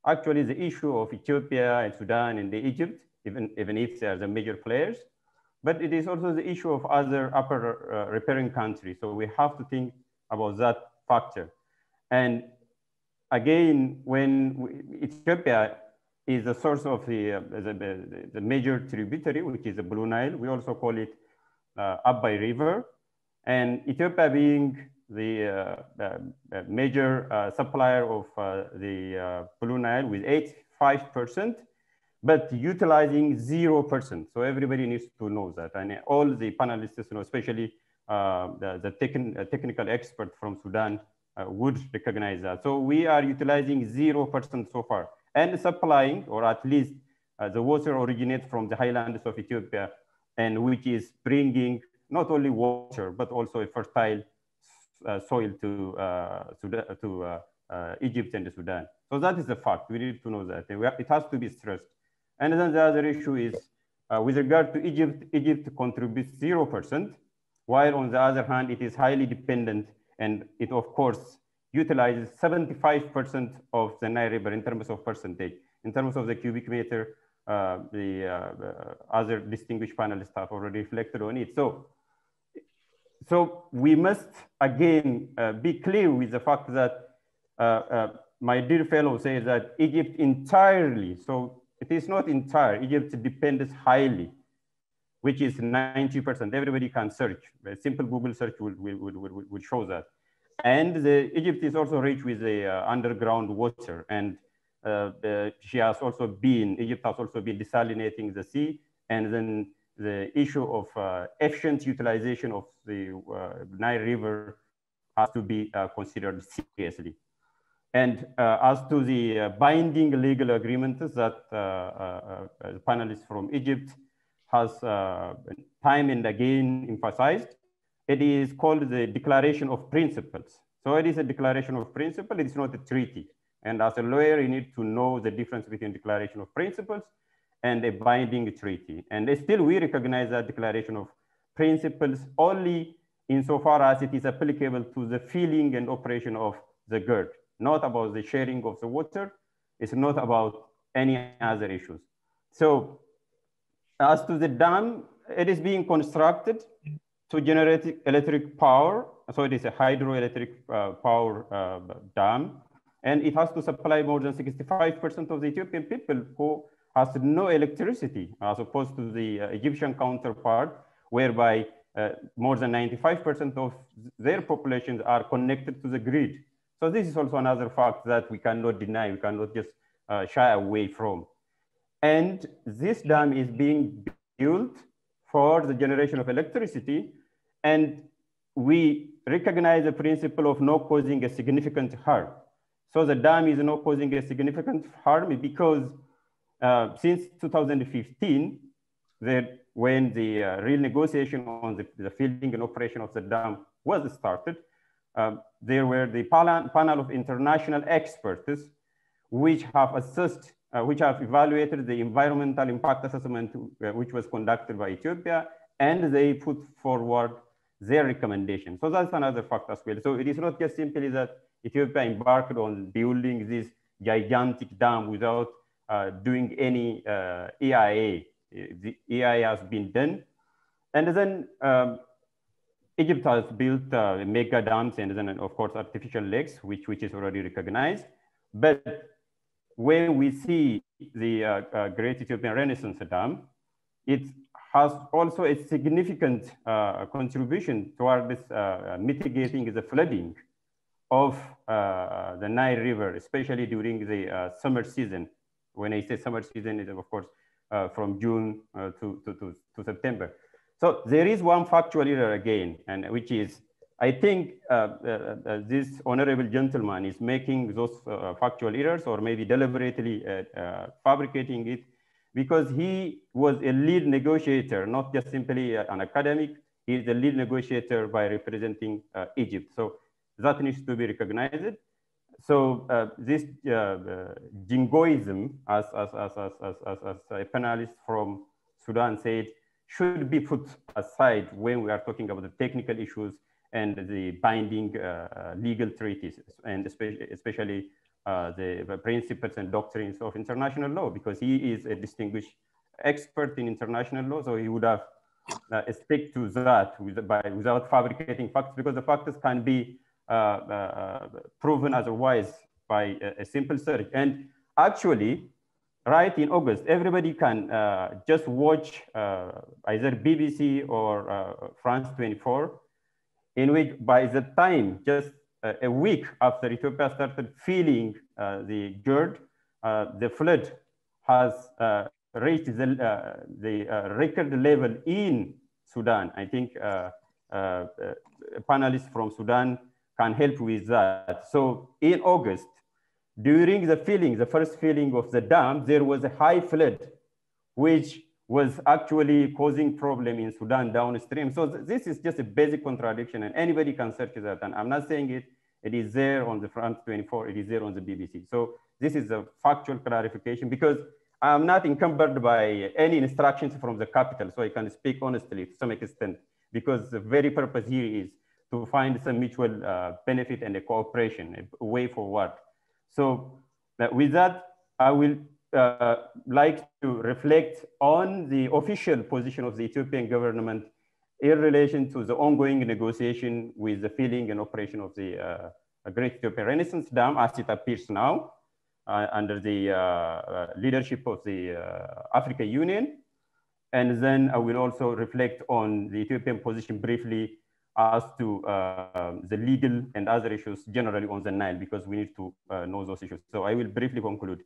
actually the issue of Ethiopia and Sudan and Egypt, even if they are the major players, but it is also the issue of other upper riparian countries. So we have to think about that factor. And again, when Ethiopia is the source of the major tributary, which is the Blue Nile, we also call it Abai River. And Ethiopia being the major supplier of the Blue Nile with 85%, but utilizing 0%. So everybody needs to know that. And all the panelists know, especially the technical expert from Sudan would recognize that. So we are utilizing 0% so far, and supplying, or at least the water originates from the highlands of Ethiopia, and which is bringing not only water, but also a fertile soil to Egypt and Sudan. So that is the fact. We need to know that. It has to be stressed. And then the other issue is with regard to Egypt, Egypt contributes 0%, while on the other hand, it is highly dependent, and it of course utilizes 75% of the Nile River in terms of percentage. In terms of the cubic meter, the other distinguished panelists have already reflected on it. So we must again be clear with the fact that my dear fellow says that Egypt entirely, so it is not entire, Egypt depends highly, which is 90%. Everybody can search. A simple Google search will show that. And Egypt is also rich with the underground water. And Egypt has also been desalinating the sea. And then the issue of efficient utilization of the Nile River has to be considered seriously. And as to the binding legal agreements that the panelists from Egypt has time and again emphasized, it is called the Declaration of Principles. So it is a declaration of principle, it is not a treaty. And as a lawyer, you need to know the difference between Declaration of Principles and a binding treaty. And still we recognize that declaration of principles only insofar as it is applicable to the filling and operation of the GERD, not about the sharing of the water. It's not about any other issues. So as to the dam, it is being constructed to generate electric power. So it is a hydroelectric power dam. And it has to supply more than 65% of the Ethiopian people who has no electricity, as opposed to the Egyptian counterpart, whereby more than 95% of their populations are connected to the grid. So this is also another fact that we cannot deny, we cannot just shy away from. And this dam is being built for the generation of electricity, and we recognize the principle of not causing a significant harm. So the dam is not causing a significant harm because since 2015, when the real negotiation on the filling and operation of the dam was started, there were the panel of international experts which have assessed, which have evaluated the environmental impact assessment which was conducted by Ethiopia, and they put forward their recommendation. So that's another fact as well. So it is not just simply that Ethiopia embarked on building this gigantic dam without doing any EIA. The EIA has been done. And then Egypt has built mega dams and then of course artificial lakes, which is already recognized. But when we see the Great Ethiopian Renaissance Dam, it has also a significant contribution toward this mitigating the flooding of the Nile River, especially during the summer season. When I say summer season, it is of course from June to September. So there is one factual error again, and which is, I think this honorable gentleman is making those factual errors, or maybe deliberately fabricating it, because he was a lead negotiator, not just simply an academic. He is the lead negotiator by representing Egypt. So that needs to be recognized. So this jingoism, as a panelist from Sudan said, should be put aside when we are talking about the technical issues and the binding legal treaties, and especially the principles and doctrines of international law, because he is a distinguished expert in international law, so he would have stick to that without fabricating facts, because the facts can be proven otherwise by a simple search. And actually, right in August, everybody can just watch either BBC or France 24, in which by the time, just a week after Ethiopia started feeling the GERD, the flood has reached the record level in Sudan. I think panelists from Sudan can help with that. So in August, during the first filling of the dam, there was a high flood, which was actually causing problem in Sudan downstream. So this is just a basic contradiction, and anybody can search that. And I'm not saying it is there on the France 24, it is there on the BBC. So this is a factual clarification, because I'm not encumbered by any instructions from the capital, so I can speak honestly to some extent, because the very purpose here is to find some mutual benefit and a cooperation, a way forward. So with that, I will like to reflect on the official position of the Ethiopian government in relation to the ongoing negotiation with the filling and operation of the Great Ethiopian Renaissance Dam as it appears now under the leadership of the African Union. And then I will also reflect on the Ethiopian position briefly as to the legal and other issues generally on the Nile, because we need to know those issues. So I will briefly conclude.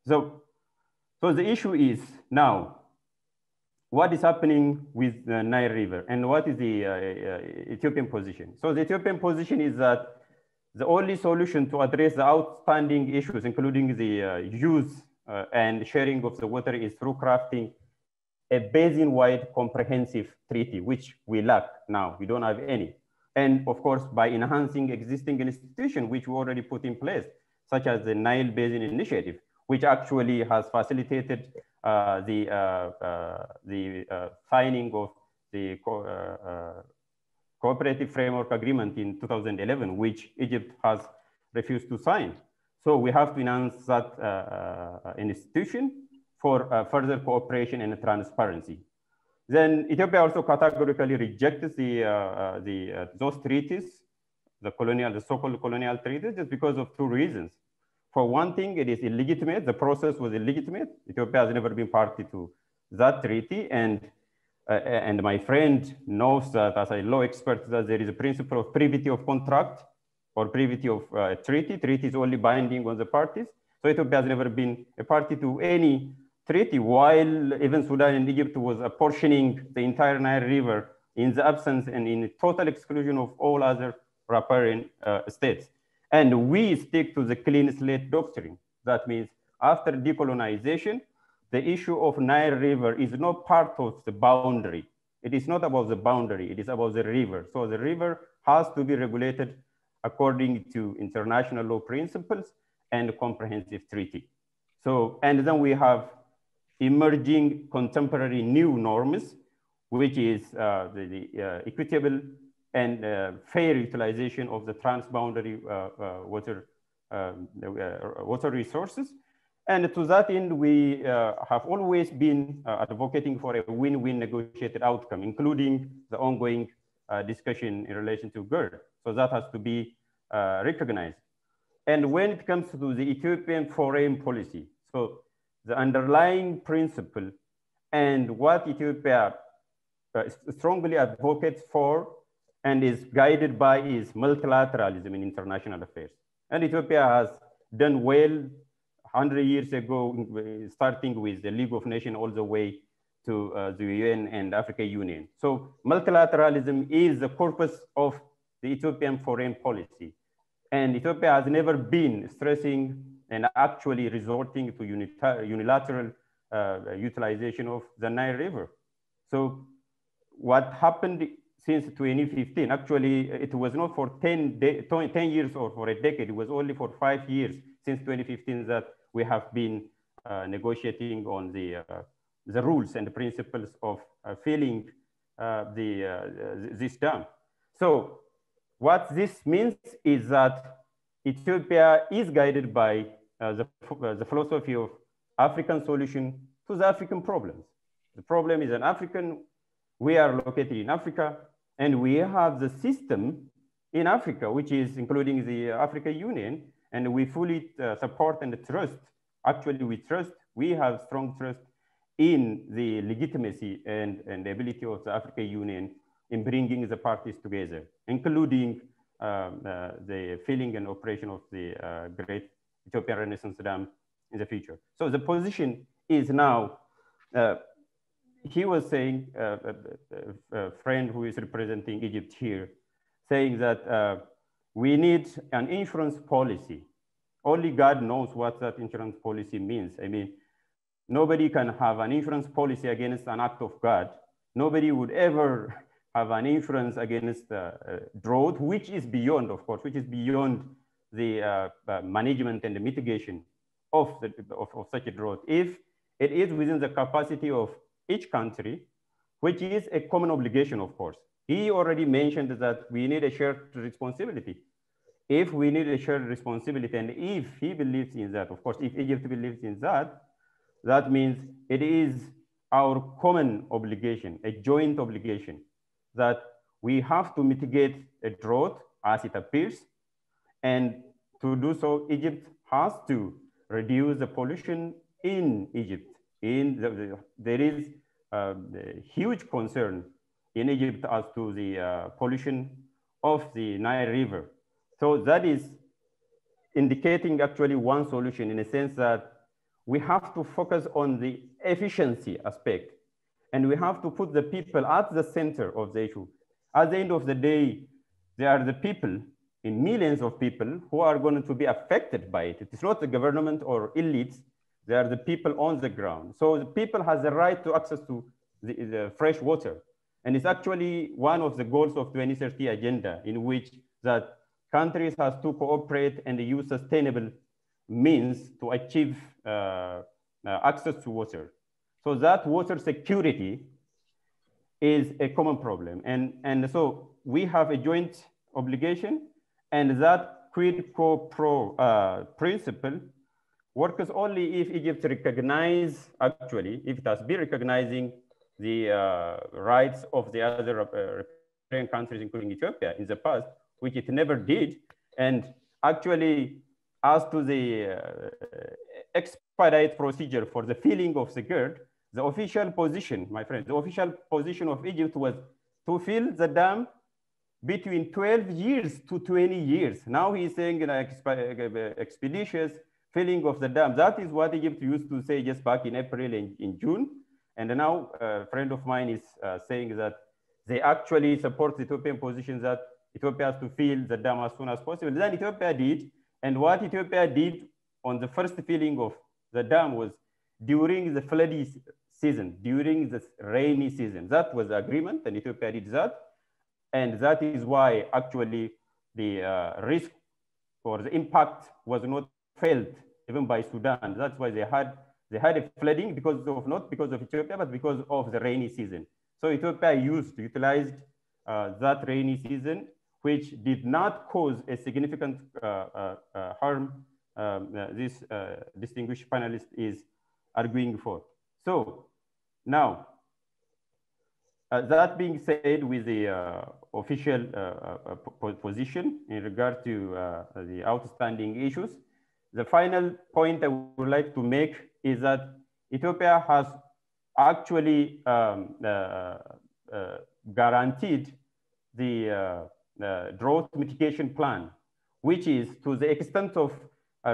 So the issue is now, what is happening with the Nile River and what is the Ethiopian position? So the Ethiopian position is that the only solution to address the outstanding issues, including the use and sharing of the water, is through crafting a basin-wide comprehensive treaty, which we lack now. We don't have any. And of course, by enhancing existing institutions, which we already put in place, such as the Nile Basin Initiative, which actually has facilitated the signing of the Cooperative Framework Agreement in 2011, which Egypt has refused to sign. So we have to enhance that institution for further cooperation and transparency. Then Ethiopia also categorically rejects those treaties, the so-called colonial treaties, just because of two reasons. For one thing, it is illegitimate. The process was illegitimate. Ethiopia has never been party to that treaty, and my friend knows that as a law expert that there is a principle of privity of contract or privity of treaty. Treaty is only binding on the parties. So Ethiopia has never been a party to any treaty, while even Sudan and Egypt was apportioning the entire Nile River in the absence and in total exclusion of all other riparian states. And we stick to the clean slate doctrine. That means after decolonization, the issue of Nile River is not part of the boundary. It is not about the boundary, it is about the river. So the river has to be regulated according to international law principles and comprehensive treaty. So, and then we have emerging contemporary new norms, which is the equitable and fair utilization of the transboundary water resources. And to that end, we have always been advocating for a win-win negotiated outcome, including the ongoing discussion in relation to GERD. So that has to be recognized. And when it comes to the Ethiopian foreign policy, so the underlying principle and what Ethiopia strongly advocates for and is guided by is multilateralism in international affairs. And Ethiopia has done well 100 years ago, starting with the League of Nations all the way to the UN and African Union. So multilateralism is the corpus of the Ethiopian foreign policy. And Ethiopia has never been stressing and actually resorting to unilateral utilization of the Nile River. So what happened since 2015, actually it was not for 10 years or for a decade, it was only for 5 years since 2015 that we have been negotiating on the rules and the principles of filling this dam. So what this means is that Ethiopia is guided by the philosophy of African solution to the African problems. The problem is an African, we are located in Africa, and we have the system in Africa, which is including the African Union, and we fully support and trust. Actually, we have strong trust in the legitimacy and the ability of the African Union in bringing the parties together, including the filling and operation of the Great Ethiopian Renaissance Dam in the future. So the position is now, he was saying, a friend who is representing Egypt here, saying that we need an insurance policy. Only God knows what that insurance policy means. I mean, nobody can have an insurance policy against an act of God. Nobody would ever have an insurance against drought, which is beyond, of course, which is beyond the management and the mitigation of such a drought. If it is within the capacity of each country, which is a common obligation, of course. He already mentioned that we need a shared responsibility. If we need a shared responsibility, and if he believes in that, of course, if Egypt believes in that, that means it is our common obligation, a joint obligation, that we have to mitigate a drought as it appears. And to do so, Egypt has to reduce the pollution in Egypt. There is a huge concern in Egypt as to the pollution of the Nile River. So that is indicating actually one solution, in a sense that we have to focus on the efficiency aspect, and we have to put the people at the center of the issue. At the end of the day, they are the people, in millions of people, who are going to be affected by it. It is not the government or elites, they are the people on the ground. So the people has the right to access to the fresh water. And it's actually one of the goals of 2030 agenda, in which that countries has to cooperate and use sustainable means to achieve access to water. So that water security is a common problem. And so we have a joint obligation, and that quid pro quo principle works only if Egypt recognize, actually, if it has been recognizing the rights of the other riparian countries, including Ethiopia, in the past, which it never did. And actually, as to the expedite procedure for the filling of the GERD, the official position, my friend, the official position of Egypt was to fill the dam between 12 years to 20 years. Now he's saying expeditious filling of the dam. That is what Egypt used to say just back in April and in June. And now a friend of mine is saying that they actually support the Ethiopian position that Ethiopia has to fill the dam as soon as possible. Then Ethiopia did. And what Ethiopia did on the first filling of the dam was during the floody season, during the rainy season. That was the agreement, and Ethiopia did that. And that is why actually the risk or the impact was not felt even by Sudan. That's why they had a flooding because of, not because of Ethiopia, but because of the rainy season. So Ethiopia utilized that rainy season, which did not cause a significant harm this distinguished panelist is arguing for. So now, that being said, with the official position in regard to the outstanding issues, the final point I would like to make is that Ethiopia has actually guaranteed the drought mitigation plan, which is to the extent of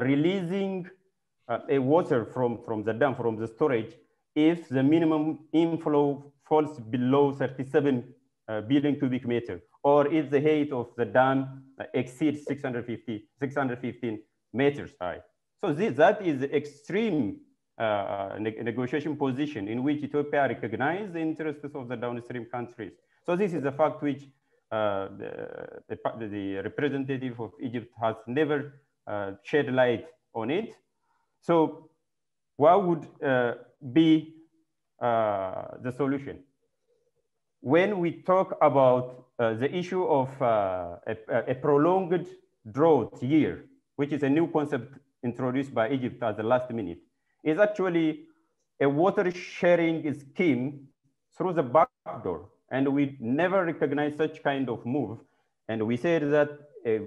releasing a water from the dam, from the storage, if the minimum inflow falls below 37 billion cubic meter, or if the height of the dam exceeds 615 meters high. So that is the extreme negotiation position in which Ethiopia recognizes the interests of the downstream countries. So this is a fact which the representative of Egypt has never shed light on it. So what would be the solution? When we talk about the issue of a prolonged drought year, which is a new concept introduced by Egypt at the last minute, is actually a water sharing scheme through the back door. And we never recognize such kind of move. And we said that a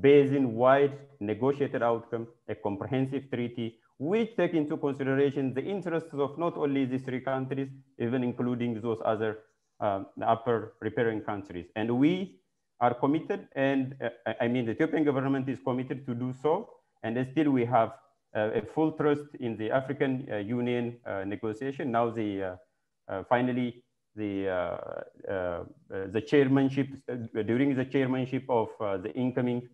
basin-wide negotiated outcome, a comprehensive treaty, which take into consideration the interests of not only these three countries, even including those other upper riparian countries. And we are committed, and I mean, the Ethiopian government is committed to do so. And still we have a full trust in the African Union negotiation. Now finally, the chairmanship, during the chairmanship of the incoming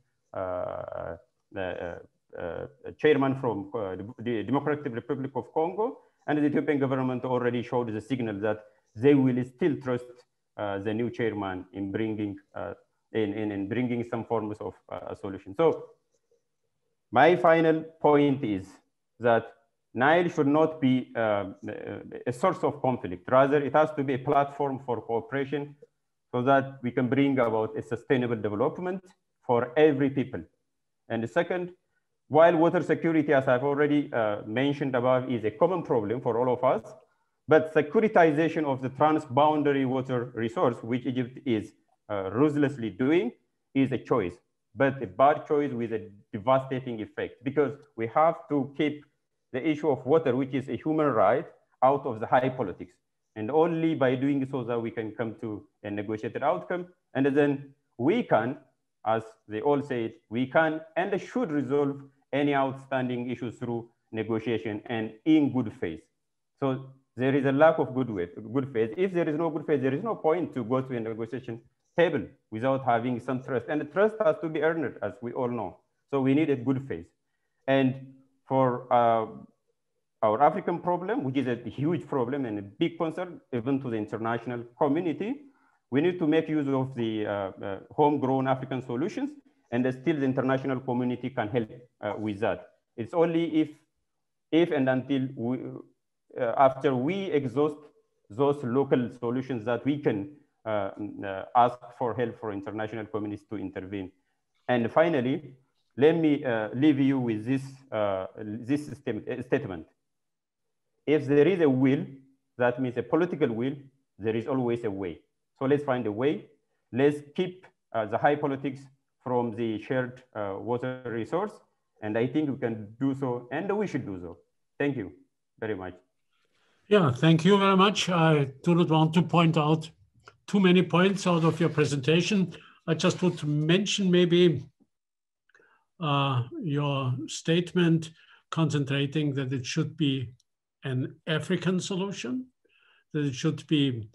chairman from the Democratic Republic of Congo, and the Ethiopian government already showed the signal that they will still trust the new chairman in bringing bringing some forms of a solution. So my final point is that Nile should not be a source of conflict. Rather, it has to be a platform for cooperation so that we can bring about a sustainable development for every people. And the second, while water security, as I've already mentioned above, is a common problem for all of us, but securitization of the transboundary water resource, which Egypt is ruthlessly doing, is a choice, but a bad choice with a devastating effect, because we have to keep the issue of water, which is a human right, out of the high politics. And only by doing so that we can come to a negotiated outcome. And then we can, as they all say, we can and should resolve any outstanding issues through negotiation and in good faith. So there is a lack of good faith. If there is no good faith, there is no point to go to a negotiation table without having some trust. And the trust has to be earned, as we all know. So we need a good faith. And for our African problem, which is a huge problem and a big concern, even to the international community, we need to make use of the homegrown African solutions, and still the international community can help with that. It's only if and until after we exhaust those local solutions, that we can ask for help for international communities to intervene. And finally, let me leave you with this, statement. If there is a will, that means a political will, there is always a way. So let's find a way. Let's keep the high politics from the shared water resource. And I think we can do so, and we should do so. Thank you very much. Yeah, thank you very much. I do not want to point out too many points out of your presentation. I just want to mention maybe your statement concentrating that it should be an African solution, that it should be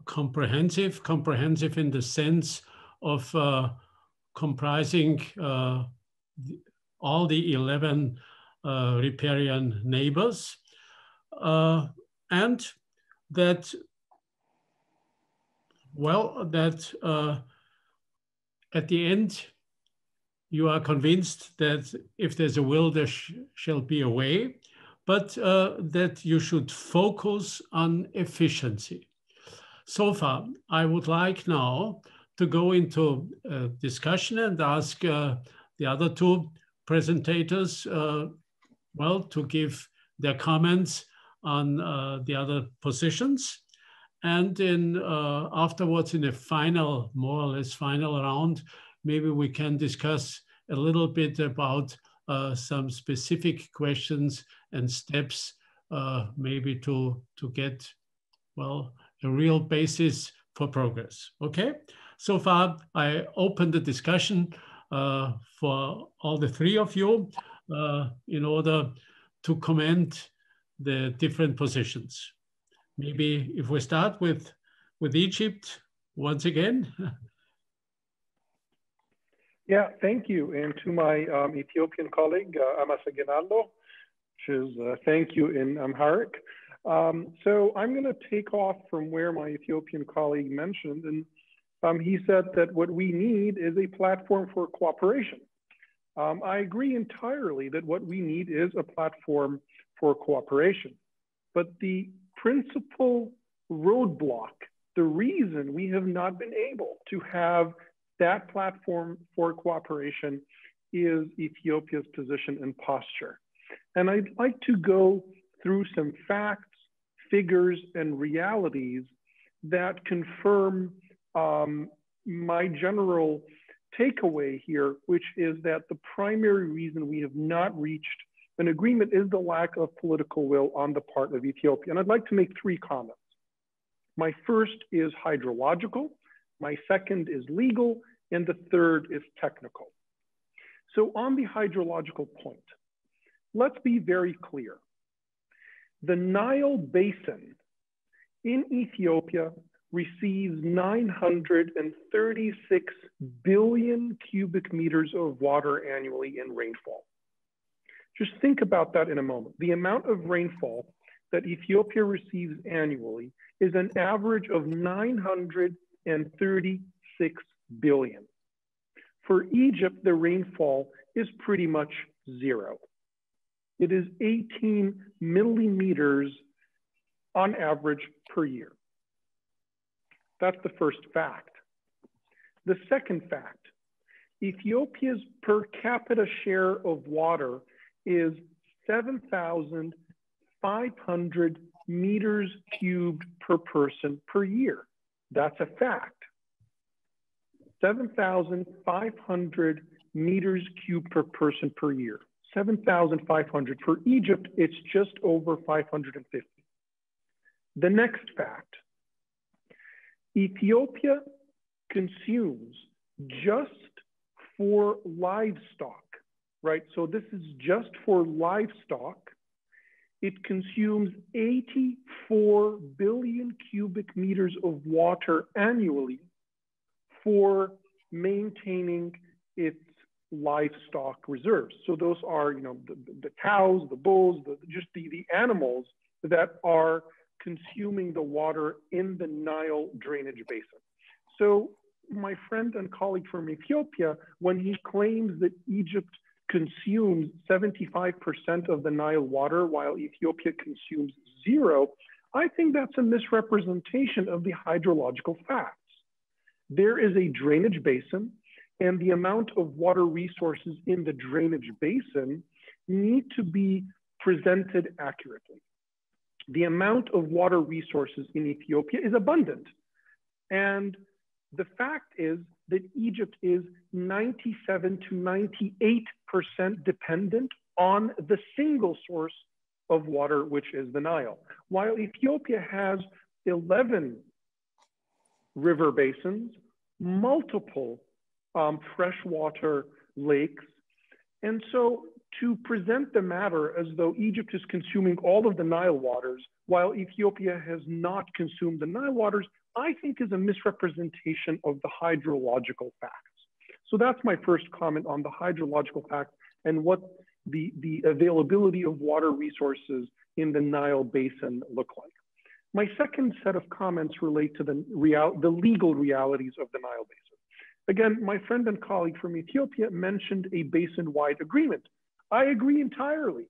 comprehensive in the sense of comprising all the 11 riparian neighbors, and that, well, that at the end, you are convinced that if there's a will, there shall be a way, but that you should focus on efficiency. So far, I would like now to go into a discussion and ask the other two presentators, well, to give their comments on the other positions. And in afterwards, in a final, more or less final round, maybe we can discuss a little bit about some specific questions and steps, maybe to get, well, a real basis for progress. Okay, so far I opened the discussion for all the three of you in order to comment the different positions. Maybe if we start with Egypt once again. Yeah, thank you. And to my Ethiopian colleague, Amasagenalo, which is thank you in Amharic. So I'm going to take off from where my Ethiopian colleague mentioned, and he said that what we need is a platform for cooperation. I agree entirely that what we need is a platform for cooperation. But the principal roadblock, the reason we have not been able to have that platform for cooperation is Ethiopia's position and posture. And I'd like to go through some facts, figures, and realities that confirm my general takeaway here, which is that the primary reason we have not reached an agreement is the lack of political will on the part of Ethiopia. And I'd like to make three comments. My first is hydrological, my second is legal, and the third is technical. So on the hydrological point, let's be very clear. The Nile Basin in Ethiopia receives 936 billion cubic meters of water annually in rainfall. Just think about that in a moment. The amount of rainfall that Ethiopia receives annually is an average of 936 billion. For Egypt, the rainfall is pretty much zero. It is 18 millimeters on average per year. That's the first fact. The second fact, Ethiopia's per capita share of water is 7,500 meters cubed per person per year. That's a fact. 7,500 meters cubed per person per year. 7,500. For Egypt, it's just over 550. The next fact, Ethiopia consumes just for livestock, right? So this is just for livestock. It consumes 84 billion cubic meters of water annually for maintaining its livestock reserves. So those are, you know, the cows, the bulls, just the animals that are consuming the water in the Nile drainage basin. So my friend and colleague from Ethiopia, when he claims that Egypt consumes 75% of the Nile water while Ethiopia consumes 0, I think that's a misrepresentation of the hydrological facts. There is a drainage basin, and the amount of water resources in the drainage basin need to be presented accurately. The amount of water resources in Ethiopia is abundant. And the fact is that Egypt is 97 to 98% dependent on the single source of water, which is the Nile. While Ethiopia has 11 river basins, multiple freshwater lakes. And so to present the matter as though Egypt is consuming all of the Nile waters while Ethiopia has not consumed the Nile waters, I think is a misrepresentation of the hydrological facts. So that's my first comment on the hydrological facts and what the availability of water resources in the Nile basin look like. My second set of comments relate to the legal realities of the Nile basin. Again, my friend and colleague from Ethiopia mentioned a basin-wide agreement. I agree entirely.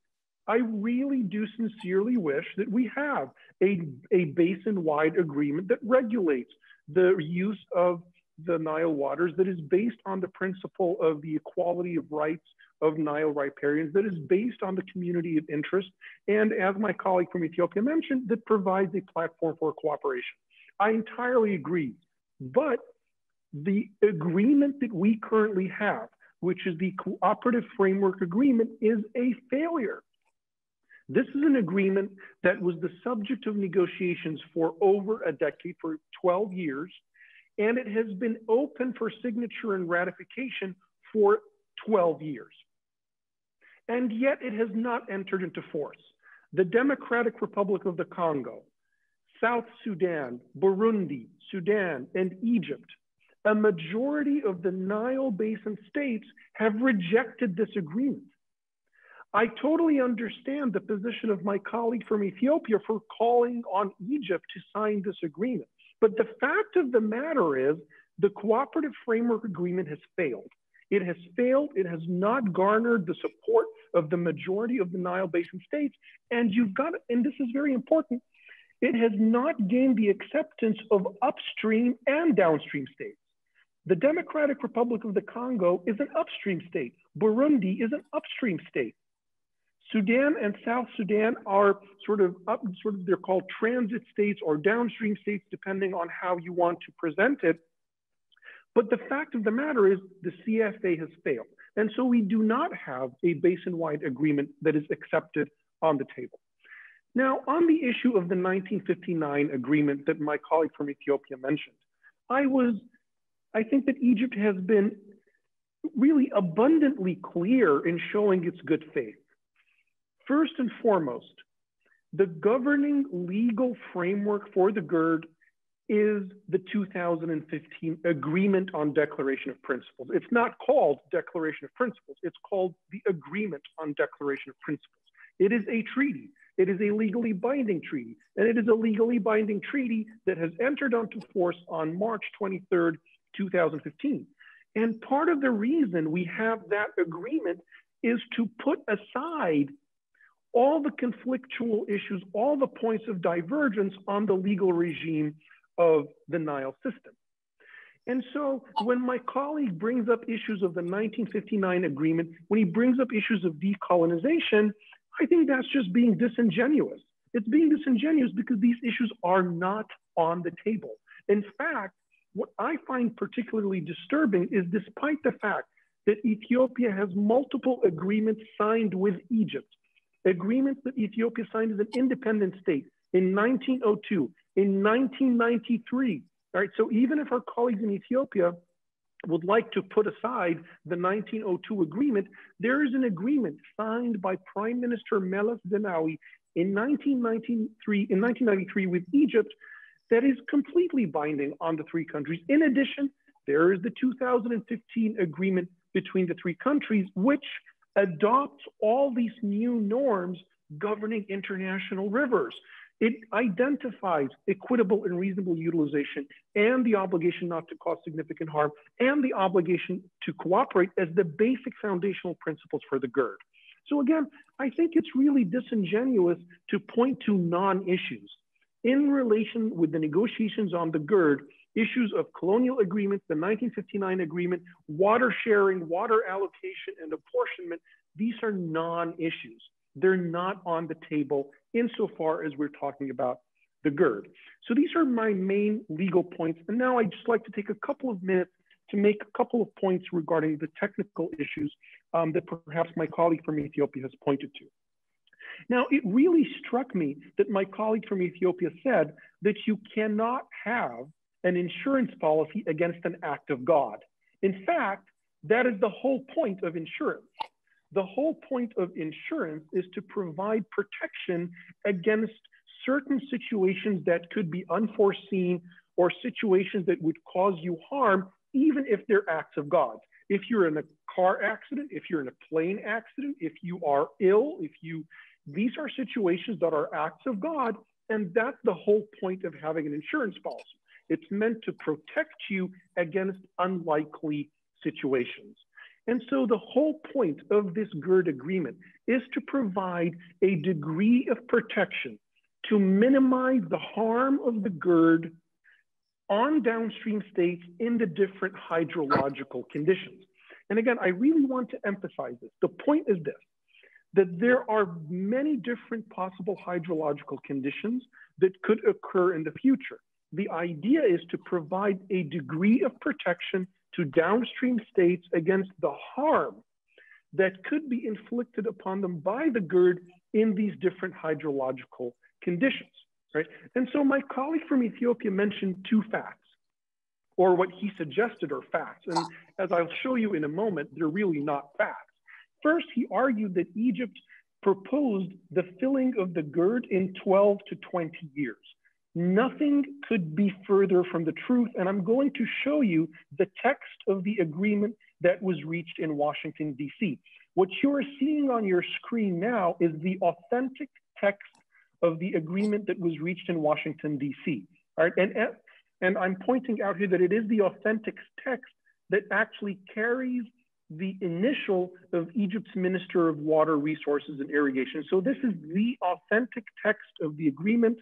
I really do sincerely wish that we have a basin-wide agreement that regulates the use of the Nile waters, that is based on the principle of the equality of rights of Nile riparians, that is based on the community of interest, and as my colleague from Ethiopia mentioned, that provides a platform for cooperation. I entirely agree, but the agreement that we currently have, which is the Cooperative Framework Agreement, is a failure. This is an agreement that was the subject of negotiations for over a decade, for 12 years, and it has been open for signature and ratification for 12 years. And yet it has not entered into force. The Democratic Republic of the Congo, South Sudan, Burundi, Sudan, and Egypt, a majority of the Nile Basin states have rejected this agreement. I totally understand the position of my colleague from Ethiopia for calling on Egypt to sign this agreement. But the fact of the matter is the Cooperative Framework Agreement has failed. It has failed. It has not garnered the support of the majority of the Nile Basin states. And you've got, and this is very important, it has not gained the acceptance of upstream and downstream states. The Democratic Republic of the Congo is an upstream state. Burundi is an upstream state. Sudan and South Sudan are they're called transit states or downstream states, depending on how you want to present it. But the fact of the matter is the CFA has failed. And so we do not have a basin-wide agreement that is accepted on the table. Now, on the issue of the 1959 agreement that my colleague from Ethiopia mentioned, I think that Egypt has been really abundantly clear in showing its good faith. First and foremost, the governing legal framework for the GERD is the 2015 Agreement on Declaration of Principles. It's not called Declaration of Principles, it's called the Agreement on Declaration of Principles. It is a treaty. It is a legally binding treaty, and it is a legally binding treaty that has entered into force on March 23rd, 2015. And part of the reason we have that agreement is to put aside all the conflictual issues, all the points of divergence on the legal regime of the Nile system. And so when my colleague brings up issues of the 1959 agreement, when he brings up issues of decolonization, I think that's just being disingenuous. It's being disingenuous because these issues are not on the table. In fact, what I find particularly disturbing is despite the fact that Ethiopia has multiple agreements signed with Egypt, agreements that Ethiopia signed as an independent state in 1902, in 1993, all right? So even if our colleagues in Ethiopia would like to put aside the 1902 agreement, there is an agreement signed by Prime Minister Meles Zenawi in 1993 with Egypt that is completely binding on the three countries. In addition, there is the 2015 agreement between the three countries, which adopts all these new norms governing international rivers. It identifies equitable and reasonable utilization and the obligation not to cause significant harm and the obligation to cooperate as the basic foundational principles for the GERD. So again, I think it's really disingenuous to point to non-issues. In relation with the negotiations on the GERD, issues of colonial agreements, the 1959 agreement, water sharing, water allocation, and apportionment, these are non-issues. They're not on the table insofar as we're talking about the GERD. So these are my main legal points. And now I'd just like to take a couple of minutes to make a couple of points regarding the technical issues that perhaps my colleague from Ethiopia has pointed to. Now, it really struck me that my colleague from Ethiopia said that you cannot have an insurance policy against an act of God. In fact, that is the whole point of insurance. The whole point of insurance is to provide protection against certain situations that could be unforeseen or situations that would cause you harm, even if they're acts of God. If you're in a car accident, if you're in a plane accident, if you are ill, these are situations that are acts of God, and that's the whole point of having an insurance policy. It's meant to protect you against unlikely situations. And so the whole point of this GERD agreement is to provide a degree of protection to minimize the harm of the GERD on downstream states in the different hydrological conditions. And again, I really want to emphasize this. The point is this, that there are many different possible hydrological conditions that could occur in the future. The idea is to provide a degree of protection to downstream states against the harm that could be inflicted upon them by the GERD in these different hydrological conditions, right? And so my colleague from Ethiopia mentioned two facts, or what he suggested are facts. And as I'll show you in a moment, they're really not facts. First, he argued that Egypt proposed the filling of the GERD in 12 to 20 years. Nothing could be further from the truth, and I'm going to show you the text of the agreement that was reached in Washington, D.C. What you're seeing on your screen now is the authentic text of the agreement that was reached in Washington, D.C. All right, and I'm pointing out here that it is the authentic text that actually carries the initial of Egypt's Minister of Water Resources and Irrigation. So this is the authentic text of the agreement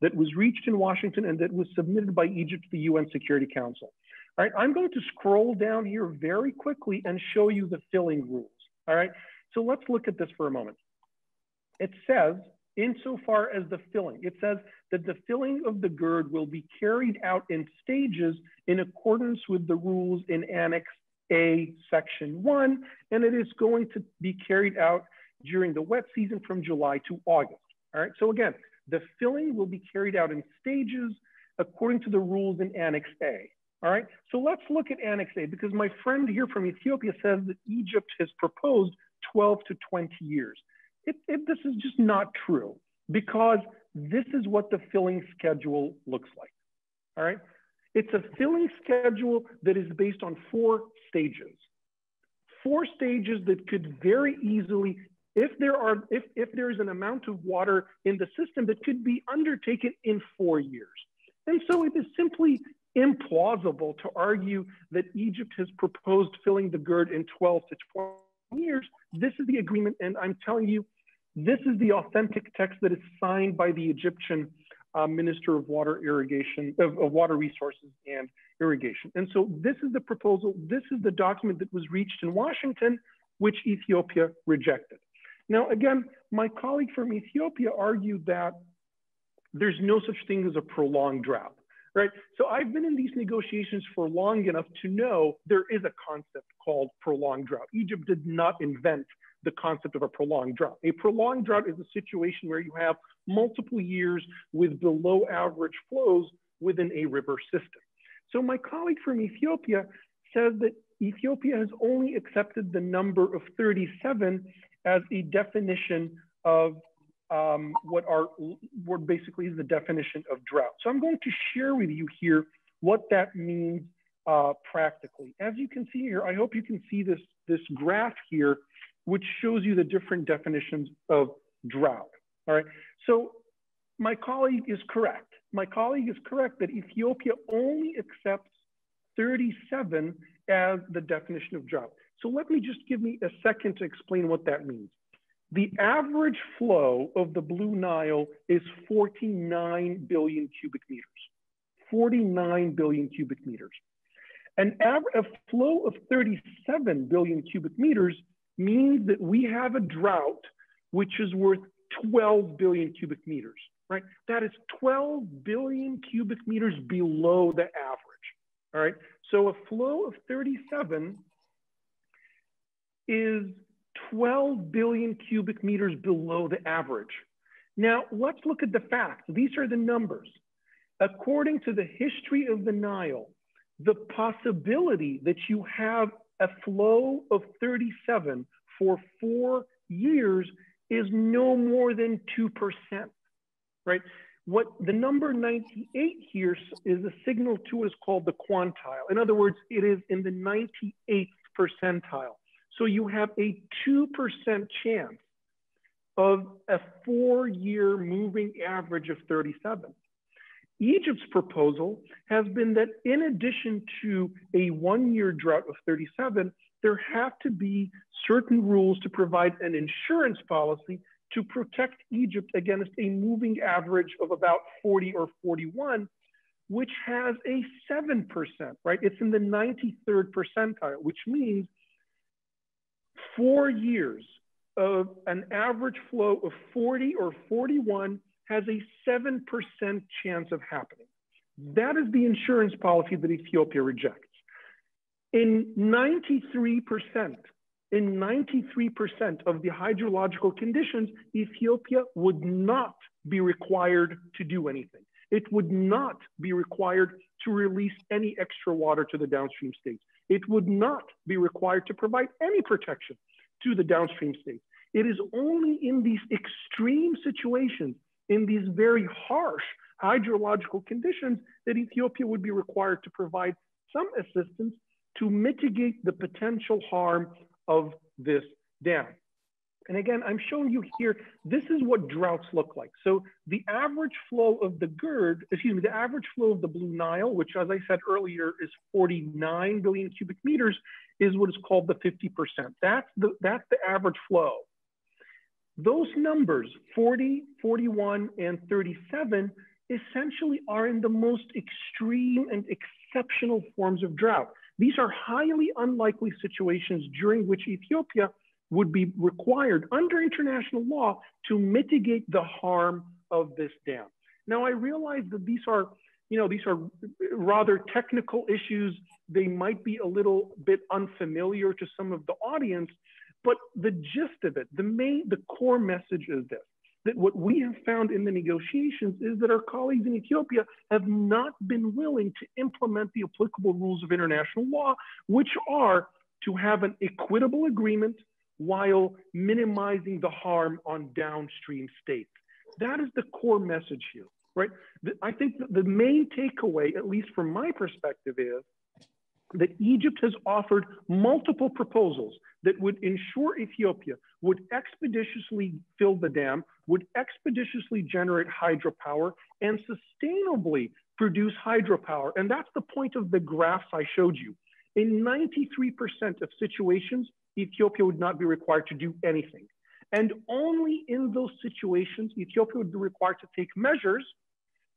that was reached in Washington and that was submitted by Egypt to the UN Security Council. All right, I'm going to scroll down here very quickly and show you the filling rules. All right, so let's look at this for a moment. It says, insofar as the filling, it says that the filling of the GERD will be carried out in stages in accordance with the rules in Annex A, Section 1, and it is going to be carried out during the wet season from July to August. All right, so again, the filling will be carried out in stages according to the rules in Annex A. All right, so let's look at Annex A, because my friend here from Ethiopia says that Egypt has proposed 12 to 20 years. This is just not true, because this is what the filling schedule looks like. All right, it's a filling schedule that is based on 4 stages. 4 stages that could very easily, if there is an amount of water in the system, that could be undertaken in 4 years. And so it is simply implausible to argue that Egypt has proposed filling the GERD in 12 to 20 years. This is the agreement, and I'm telling you, this is the authentic text that is signed by the Egyptian Minister of Water Irrigation, of Water Resources and Irrigation. And so this is the proposal. This is the document that was reached in Washington, which Ethiopia rejected. Now, again, my colleague from Ethiopia argued that there's no such thing as a prolonged drought, right? So I've been in these negotiations for long enough to know there is a concept called prolonged drought. Egypt did not invent the concept of a prolonged drought. A prolonged drought is a situation where you have multiple years with below average flows within a river system. So my colleague from Ethiopia says that Ethiopia has only accepted the number of 37 as a definition of what basically is the definition of drought. So I'm going to share with you here what that means practically. As you can see here, I hope you can see this graph here, which shows you the different definitions of drought. All right. So my colleague is correct. My colleague is correct that Ethiopia only accepts 37 as the definition of drought. So let me just give me a second to explain what that means. The average flow of the Blue Nile is 49 billion cubic meters. 49 billion cubic meters. A flow of 37 billion cubic meters means that we have a drought which is worth 12 billion cubic meters, right? That is 12 billion cubic meters below the average, all right? So a flow of 37 is 12 billion cubic meters below the average. Now, let's look at the facts. These are the numbers. According to the history of the Nile, the possibility that you have a flow of 37 for 4 years is no more than 2%, right? What the number 98 here is a signal to is called the quantile. In other words, it is in the 98th percentile. So you have a 2% chance of a 4-year moving average of 37. Egypt's proposal has been that in addition to a 1-year drought of 37, there have to be certain rules to provide an insurance policy to protect Egypt against a moving average of about 40 or 41, which has a 7%, right? It's in the 93rd percentile, which means 4 years of an average flow of 40 or 41 has a 7% chance of happening. That is the insurance policy that Ethiopia rejects. In 93% of the hydrological conditions, Ethiopia would not be required to do anything. It would not be required to release any extra water to the downstream states. It would not be required to provide any protection to the downstream states. It is only in these extreme situations, in these very harsh hydrological conditions, that Ethiopia would be required to provide some assistance to mitigate the potential harm of this dam. And again, I'm showing you here, this is what droughts look like. So the average flow of the the average flow of the Blue Nile, which as I said earlier is 49 billion cubic meters, is what is called the 50%. That's the average flow. Those numbers, 40, 41, and 37, essentially are in the most extreme and exceptional forms of drought. These are highly unlikely situations during which Ethiopia would be required under international law to mitigate the harm of this dam. Now, I realize that these are rather technical issues. They might be a little bit unfamiliar to some of the audience, but the gist of it, the core message is this, that what we have found in the negotiations is that our colleagues in Ethiopia have not been willing to implement the applicable rules of international law, which are to have an equitable agreement while minimizing the harm on downstream states. That is the core message here, right? I think that the main takeaway, at least from my perspective, is that Egypt has offered multiple proposals that would ensure Ethiopia would expeditiously fill the dam, would expeditiously generate hydropower, and sustainably produce hydropower. And that's the point of the graphs I showed you. In 93% of situations, Ethiopia would not be required to do anything. And only in those situations, Ethiopia would be required to take measures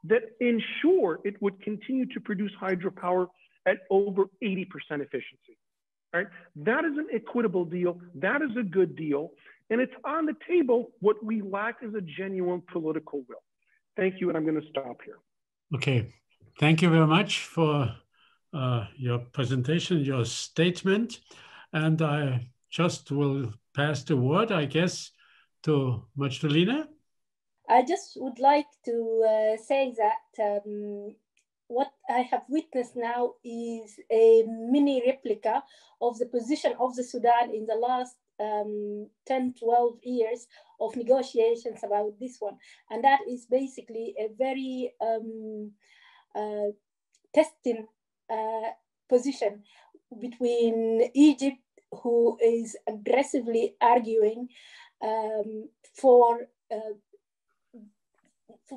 that ensure it would continue to produce hydropower at over 80% efficiency, right? That is an equitable deal. That is a good deal. And it's on the table. What we lack is a genuine political will. Thank you, and I'm going to stop here. Okay, thank you very much for your presentation, your statement. And I just will pass the word, I guess, to Majduline. I just would like to say that what I have witnessed now is a mini replica of the position of the Sudan in the last 10, 12 years of negotiations about this one. And that is basically a very testing position between Egypt, who is aggressively arguing for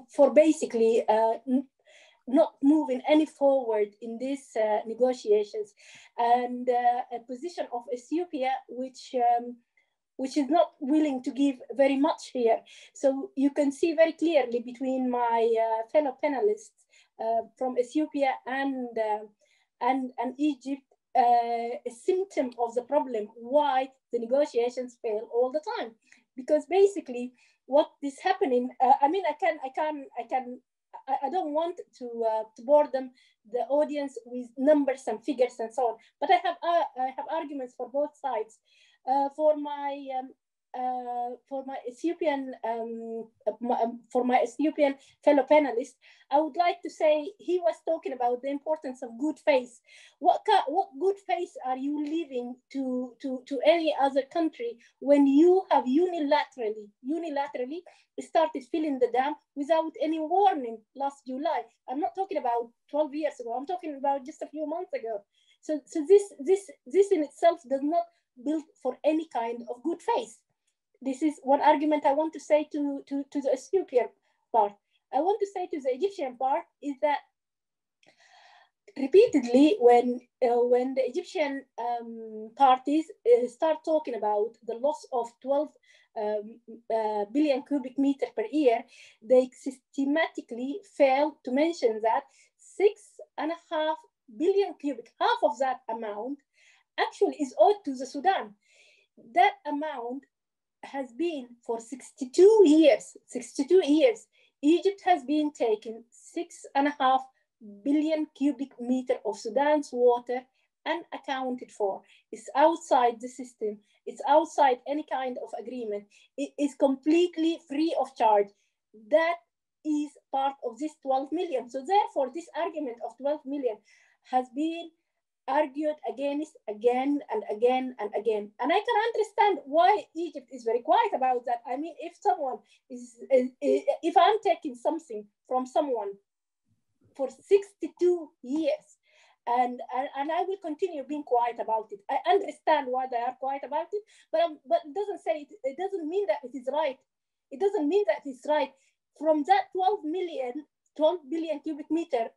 for basically not moving any forward in these negotiations, and a position of Ethiopia which is not willing to give very much here. So you can see very clearly between my fellow panelists from Ethiopia and Egypt a symptom of the problem why the negotiations fail all the time. Because basically what is happening, I mean, I don't want to bore the audience with numbers and figures and so on, but I have arguments for both sides. For my Ethiopian fellow panelist, I would like to say he was talking about the importance of good faith. What good faith are you leaving to any other country when you have unilaterally started filling the dam without any warning last July? I'm not talking about 12 years ago. I'm talking about just a few months ago. So this in itself does not build for any kind of good faith. This is one argument I want to say to the Ethiopian part. I want to say to the Egyptian part is that repeatedly when the Egyptian parties start talking about the loss of 12 billion cubic meter per year, they systematically fail to mention that 6.5 billion cubic, half of that amount actually is owed to the Sudan. That amount has been for 62 years. Egypt has been taking 6.5 billion cubic meter of Sudan's water unaccounted for. It's outside the system. It's outside any kind of agreement. It is completely free of charge. That is part of this 12 million. So therefore, this argument of 12 million has been argued against again and again and again. And I can understand why Egypt is very quiet about that. I mean, if someone if I'm taking something from someone for 62 years, and I will continue being quiet about it. I understand why they are quiet about it, but it doesn't say it doesn't mean that it is right. It doesn't mean that it's right. From that 12 billion cubic meter,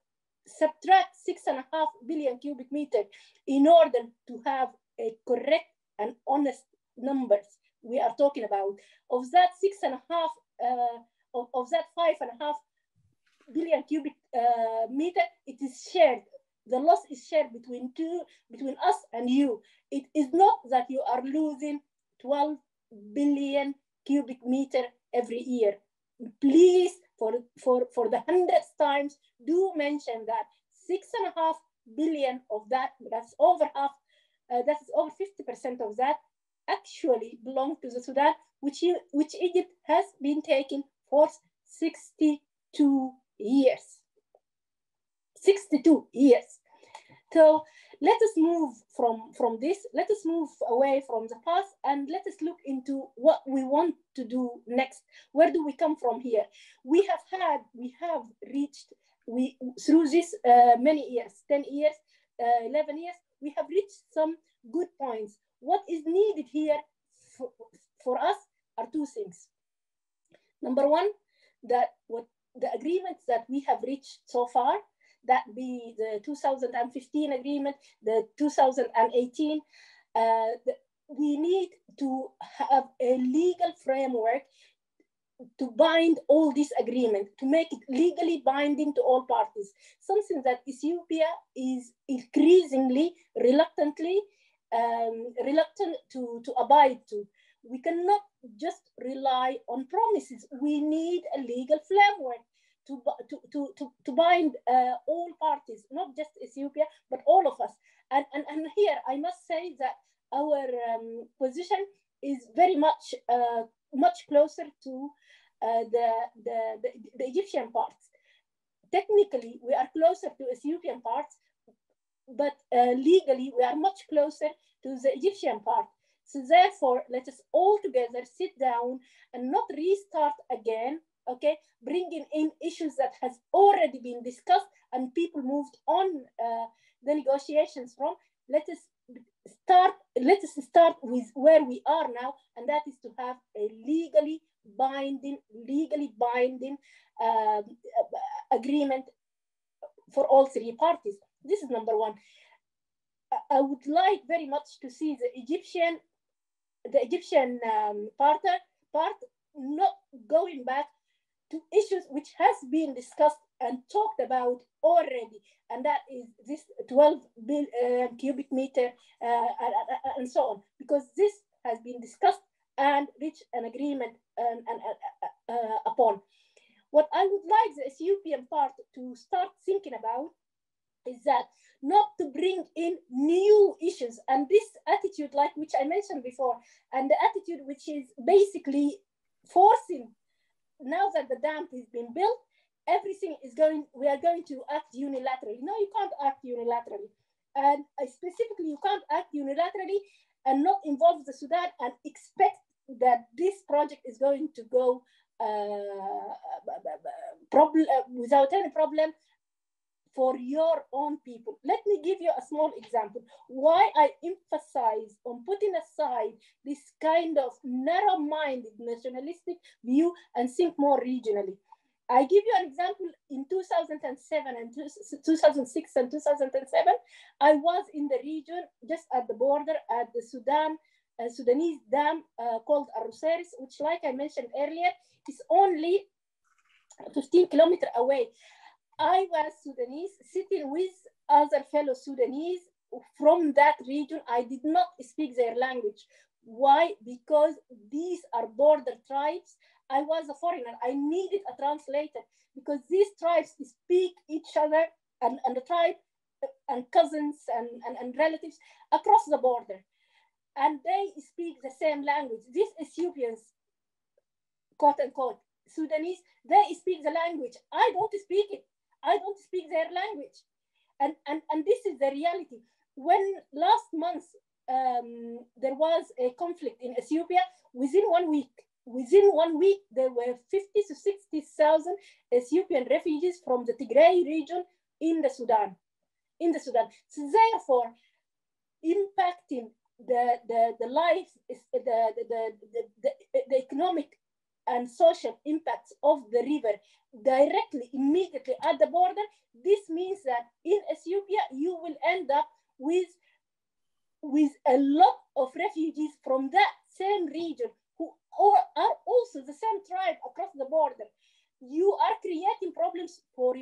subtract 6.5 billion cubic meter in order to have a correct and honest numbers we are talking about. Of that 6.5, of that 5.5 billion cubic meter, it is shared. The loss is shared between us and you. It is not that you are losing 12 billion cubic meter every year. Please, for the 100th times, do mention that 6.5 billion of that, that's over half, that is over 50% of that, actually belong to the Sudan, which Egypt has been taking for 62 years. 62 years. So let us move from this, let us move away from the past, and let us look into what we want to do next. Where do we come from here? We have reached, through this many years, 10 years, 11 years, we have reached some good points. What is needed here for us are two things. Number one, that what the agreements that we have reached so far, that be the 2015 agreement, the 2018, we need to have a legal framework to bind all this agreement, to make it legally binding to all parties, something that Ethiopia is increasingly reluctant to abide to. We cannot just rely on promises. We need a legal framework to bind all parties, not just Ethiopia, but all of us. And here I must say that our position is very much closer to the Egyptian parts. Technically, we are closer to Ethiopian parts, but legally we are much closer to the Egyptian part. So therefore, let us all together sit down and not restart again, okay, bringing in issues that has already been discussed and people moved on the negotiations from. Let us start with where we are now, and that is to have a legally binding, legally binding agreement for all three parties. This is number one. I would like very much to see the Egyptian part not going back to issues which has been discussed and talked about already, and that is this 12 billion cubic meter and so on, because this has been discussed and reached an agreement upon. What I would like the Ethiopian part to start thinking about is that not to bring in new issues, and this attitude, like which I mentioned before, and the attitude which is basically forcing, now that the dam has been built, everything is we are going to act unilaterally. No, you can't act unilaterally. And specifically, you can't act unilaterally and not involve the Sudan and expect that this project is going to go without any problem for your own people. Let me give you a small example. Why I emphasize on putting aside this kind of narrow-minded nationalistic view and think more regionally. I give you an example. In 2007 and 2006 and 2007, I was in the region just at the border at the Sudanese dam called Aruseris, which, like I mentioned earlier, is only 15 kilometers away. I was Sudanese, sitting with other fellow Sudanese from that region. I did not speak their language. Why? Because these are border tribes. I was a foreigner. I needed a translator because these tribes speak each other and the tribe and cousins and relatives across the border. And they speak the same language. These Ethiopians, quote unquote, Sudanese, they speak the language. I don't speak it. I don't speak their language. And this is the reality. When last month there was a conflict in Ethiopia, within 1 week, there were 50 to 60,000 Ethiopian refugees from the Tigray region in the Sudan. So therefore, impacting the life, the economic and social impacts of the river directly, immediately at the border, this means that in Ethiopia, you will end up with a lot of refugees from that same region who are also the same tribe across the border. You are creating problems for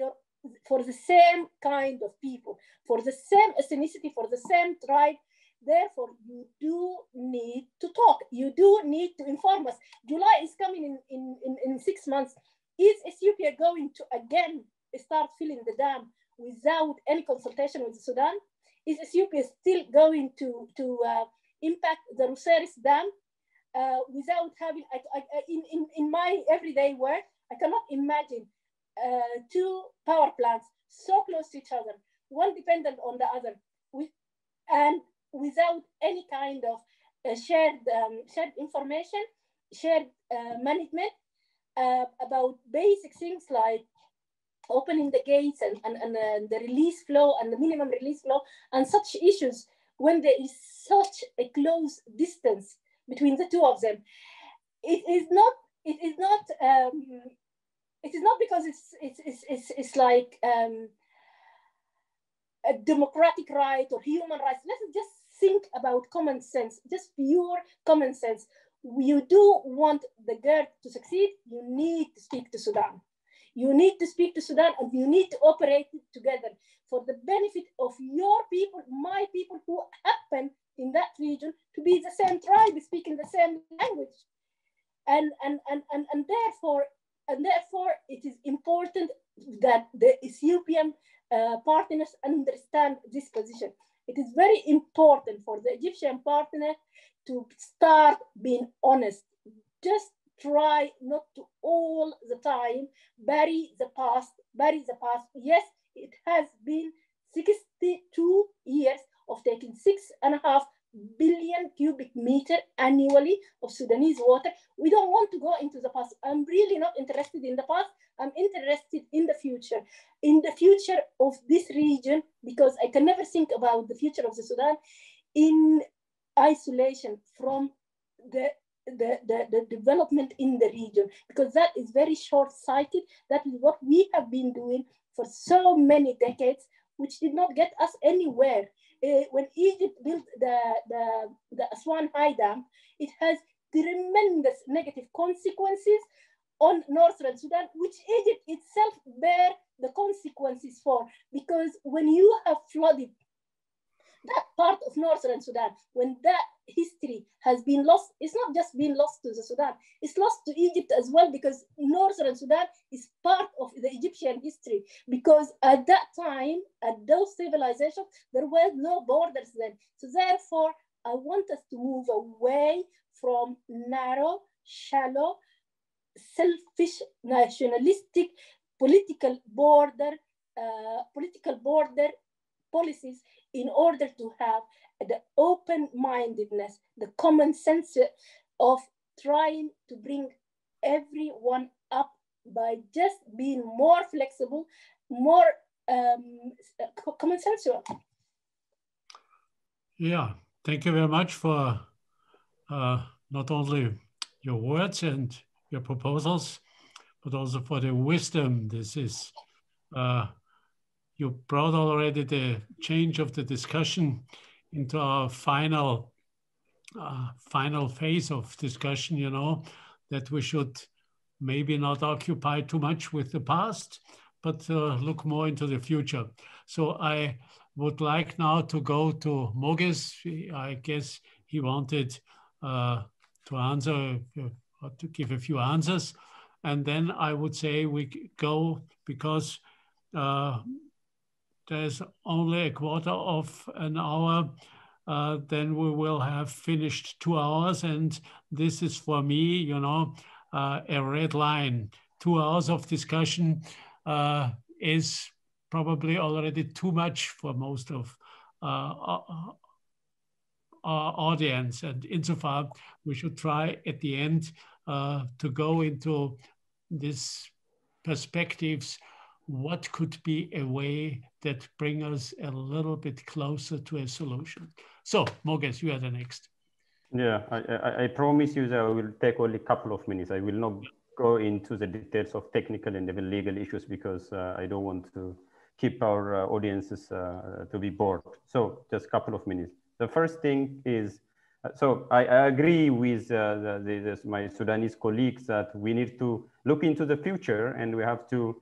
the same kind of people, for the same ethnicity, for the same tribe. Therefore, you do need to talk. You do need to inform us. July is coming in 6 months. Is Ethiopia going to again start filling the dam without any consultation with Sudan? Is Ethiopia still going to impact the Aruseris dam without having, in my everyday work, I cannot imagine 2 power plants so close to each other, one dependent on the other, and without any kind of shared information, shared management about basic things like opening the gates and the release flow and the minimum release flow and such issues when there is such a close distance between the two of them. It is not because it's like a democratic right or human rights. Let's just think about common sense, just pure common sense. You do want the GERD to succeed, you need to speak to Sudan. You need to speak to Sudan and you need to operate together for the benefit of your people, my people who happen in that region to be the same tribe, speaking the same language. And therefore it is important that the Ethiopian partners understand this position. It is very important for the Egyptian partner to start being honest. Just try not to all the time bury the past. Yes, it has been 62 years of taking 6.5 billion cubic meter annually of Sudanese water. We don't want to go into the past. I'm really not interested in the past. I'm interested in the future of this region, because I can never think about the future of the Sudan in isolation from the the development in the region, because that is very short-sighted. That is what we have been doing for so many decades, which did not get us anywhere. When Egypt built the Aswan High Dam, it has tremendous negative consequences on northern Sudan, which Egypt itself bear the consequences for, because when you have flooded that part of northern Sudan, when that history has been lost, it's not just been lost to the Sudan, it's lost to Egypt as well, because northern Sudan is part of the Egyptian history, because at that time, at those civilizations, there were no borders then. So therefore, I want us to move away from narrow, shallow, selfish, nationalistic, political border policies, in order to have the open-mindedness, the common sense of trying to bring everyone up by just being more flexible, more common sensual. Yeah, thank you very much for not only your words and your proposals, but also for the wisdom. This is, you brought already the change of the discussion into our final phase of discussion, you know, that we should maybe not occupy too much with the past, but look more into the future. So I would like now to go to Moges. I guess he wanted to answer, to give a few answers. And then I would say we go, because there's only a quarter of an hour, then we will have finished 2 hours. And this is for me, you know, a red line. 2 hours of discussion is probably already too much for most of our audience. And insofar, we should try at the end to go into these perspectives. What could be a way that bring us a little bit closer to a solution? So, Moges, you are the next. Yeah, I promise you that I will take only a couple of minutes. I will not go into the details of technical and even legal issues, because I don't want to keep our audiences to be bored. So just a couple of minutes. The first thing is, so I agree with my Sudanese colleagues that we need to look into the future, and we have to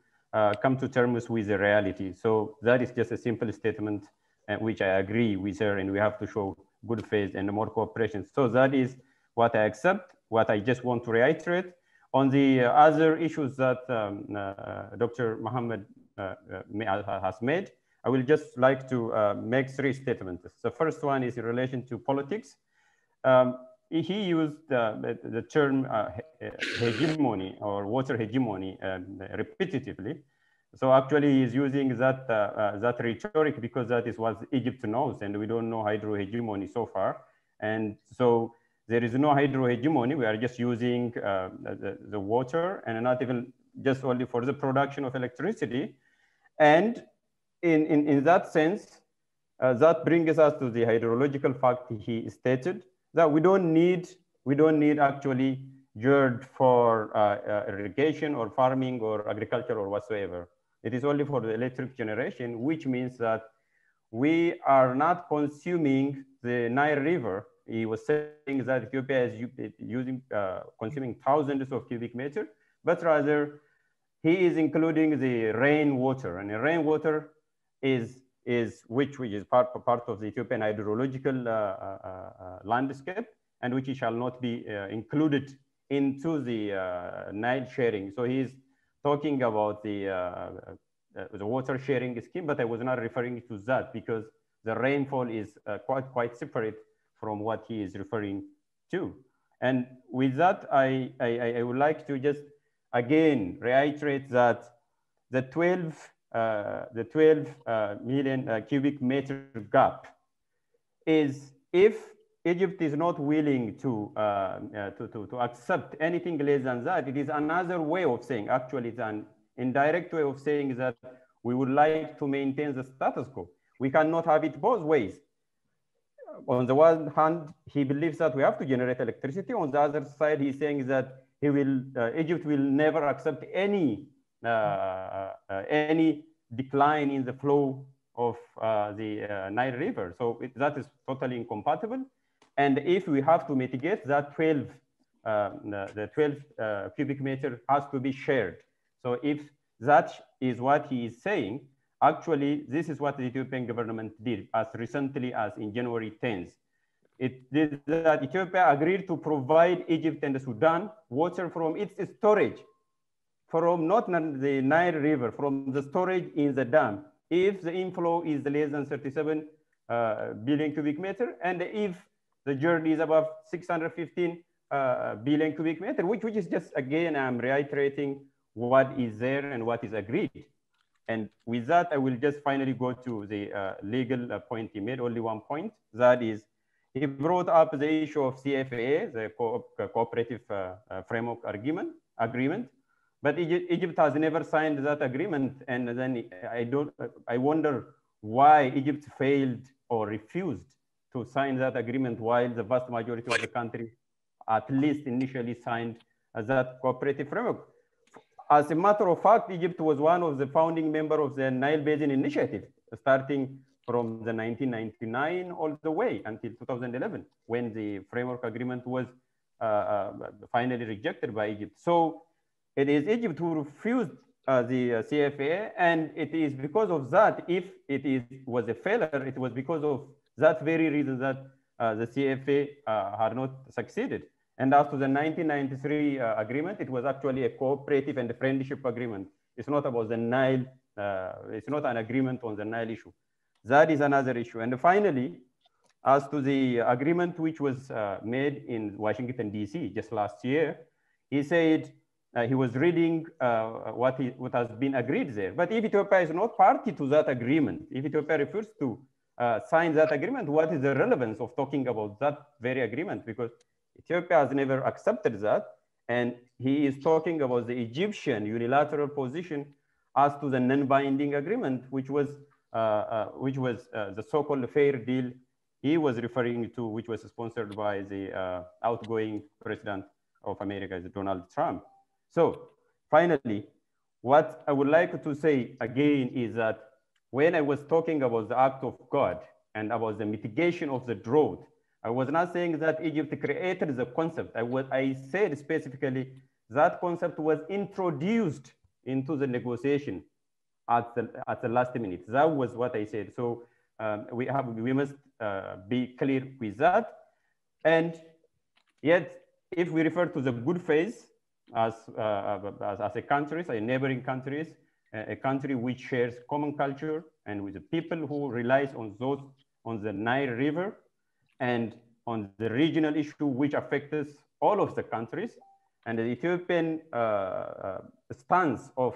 come to terms with the reality. So that is just a simple statement, which I agree with her, and we have to show good faith and more cooperation. So that is what I accept. What I just want to reiterate on the other issues that Dr. Mohamed has made, I will just like to make 3 statements. The first one is in relation to politics. He used the term hegemony or water hegemony repetitively. So actually he's using that, that rhetoric because that is what Egypt knows, and we don't know hydro hegemony so far. And so there is no hydro hegemony. We are just using the water, and not even just only for the production of electricity. And in that sense, that brings us to the hydrological fact he stated, that we don't need actually GERD for irrigation or farming or agriculture or whatsoever. It is only for the electric generation, which means that we are not consuming the Nile River. He was saying that Ethiopia is consuming thousands of cubic meters, but rather he is including the rainwater, and the rainwater is which is part of the Ethiopian hydrological landscape, and which shall not be included into the Nile sharing. So he's talking about the water sharing scheme, but I was not referring to that because the rainfall is quite separate from what he is referring to. And with that, I would like to just again reiterate that the 12 million cubic meter gap is, if Egypt is not willing to accept anything less than that, it is another way of saying, actually it's an indirect way of saying that we would like to maintain the status quo. We cannot have it both ways. on the one hand, he believes that we have to generate electricity. On the other side, he's saying that Egypt will never accept any decline in the flow of the Nile River. So that is totally incompatible. And if we have to mitigate that 12 cubic meter has to be shared. So if that is what he is saying, actually, this is what the Ethiopian government did as recently as in January 10th. It did that Ethiopia agreed to provide Egypt and Sudan water from its storage, from not the Nile River, from the storage in the dam, if the inflow is less than 37 billion cubic meter, and if the journey is above 615 billion cubic meter, which is just, again, I'm reiterating what is there and what is agreed. And with that, I will just finally go to the legal point he made, only one point. That is, he brought up the issue of CFA, the Cooperative Framework Agreement, but Egypt has never signed that agreement. And then I wonder why Egypt failed or refused to sign that agreement while the vast majority of the country at least initially signed that cooperative framework. As a matter of fact, Egypt was one of the founding members of the Nile Basin Initiative, starting from the 1999 all the way until 2011, when the framework agreement was finally rejected by Egypt. So it is Egypt who refused the CFA, and it is because of that, if was a failure, it was because of that very reason that the CFA had not succeeded. And as to the 1993 agreement, it was actually a cooperative and a friendship agreement. It's not about the Nile, it's not an agreement on the Nile issue. That is another issue. And finally, as to the agreement which was made in Washington, DC just last year, he said he was reading what has been agreed there. But if Ethiopia is not party to that agreement, if Ethiopia refers to sign that agreement, what is the relevance of talking about that very agreement? Because Ethiopia has never accepted that. And he is talking about the Egyptian unilateral position as to the non-binding agreement, which was the so-called fair deal he was referring to, which was sponsored by the outgoing president of America, Donald Trump. So finally, what I would like to say again is that when I was talking about the act of God and about the mitigation of the drought, I was not saying that Egypt created the concept. I said specifically that concept was introduced into the negotiation at the last minute. That was what I said. So we must be clear with that. And yet, if we refer to the good faith as a country, a neighboring countries, a country which shares common culture and with the people who relies on the Nile River and on the regional issue which affects all of the countries, and the Ethiopian stance of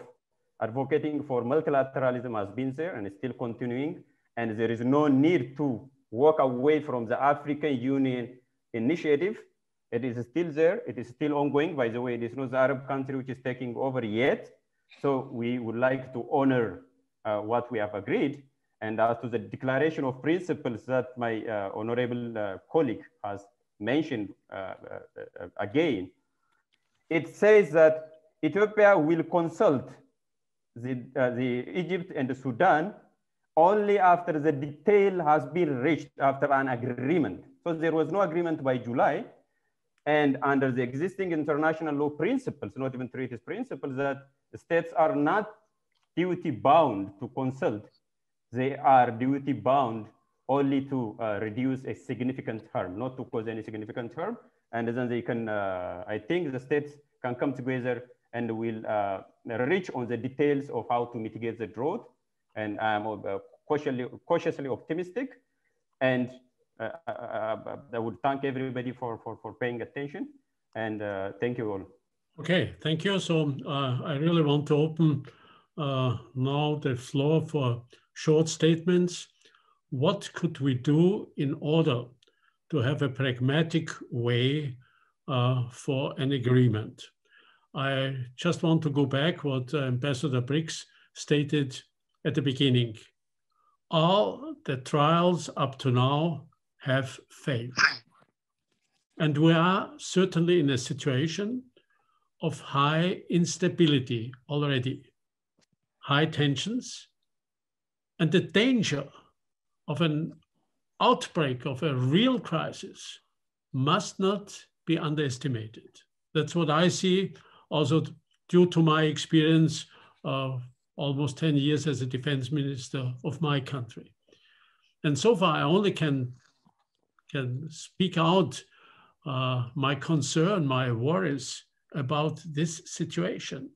advocating for multilateralism has been there and is still continuing, and there is no need to walk away from the African Union initiative. It is still there, it is still ongoing. By the way, it is not the Arab country which is taking over yet. So we would like to honor what we have agreed. And as to the declaration of principles that my honorable colleague has mentioned again, it says that Ethiopia will consult the Egypt and the Sudan only after the detail has been reached after an agreement. So there was no agreement by July. And under the existing international law principles, not even treaties principles, that the states are not duty bound to consult. They are duty bound only to reduce a significant harm, not to cause any significant harm. And then they can, I think the states can come together and will reach on the details of how to mitigate the drought. And I'm cautiously optimistic. And I would thank everybody for paying attention. And thank you all. Okay, thank you. So I really want to open now the floor for short statements. What could we do in order to have a pragmatic way for an agreement? I just want to go back what Ambassador Briggs stated at the beginning. Are the trials up to now have failed. And we are certainly in a situation of high instability already, high tensions, and the danger of an outbreak of a real crisis must not be underestimated. That's what I see, also due to my experience of almost 10 years as a defense minister of my country. And so far, I only can speak out my concern, my worries about this situation.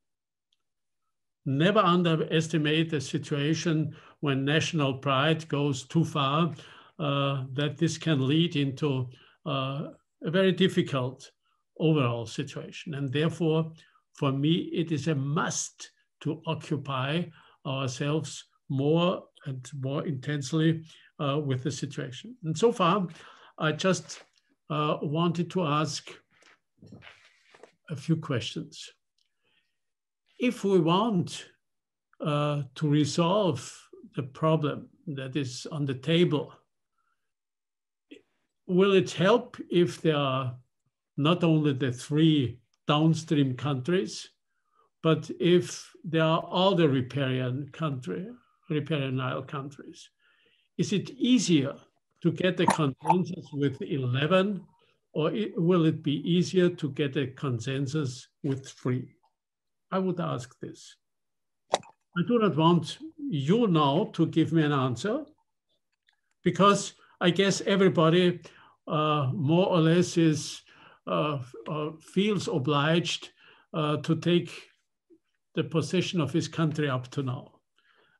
Never underestimate a situation when national pride goes too far, that this can lead into a very difficult overall situation. And therefore, for me, it is a must to occupy ourselves more and more intensely with the situation. And so far, I just wanted to ask a few questions. If we want to resolve the problem that is on the table, will it help if there are not only the 3 downstream countries, but if there are other riparian Nile countries? Is it easier to get a consensus with 11, or will it be easier to get a consensus with 3? I would ask this. I do not want you now to give me an answer, because I guess everybody more or less feels obliged to take the position of his country up to now.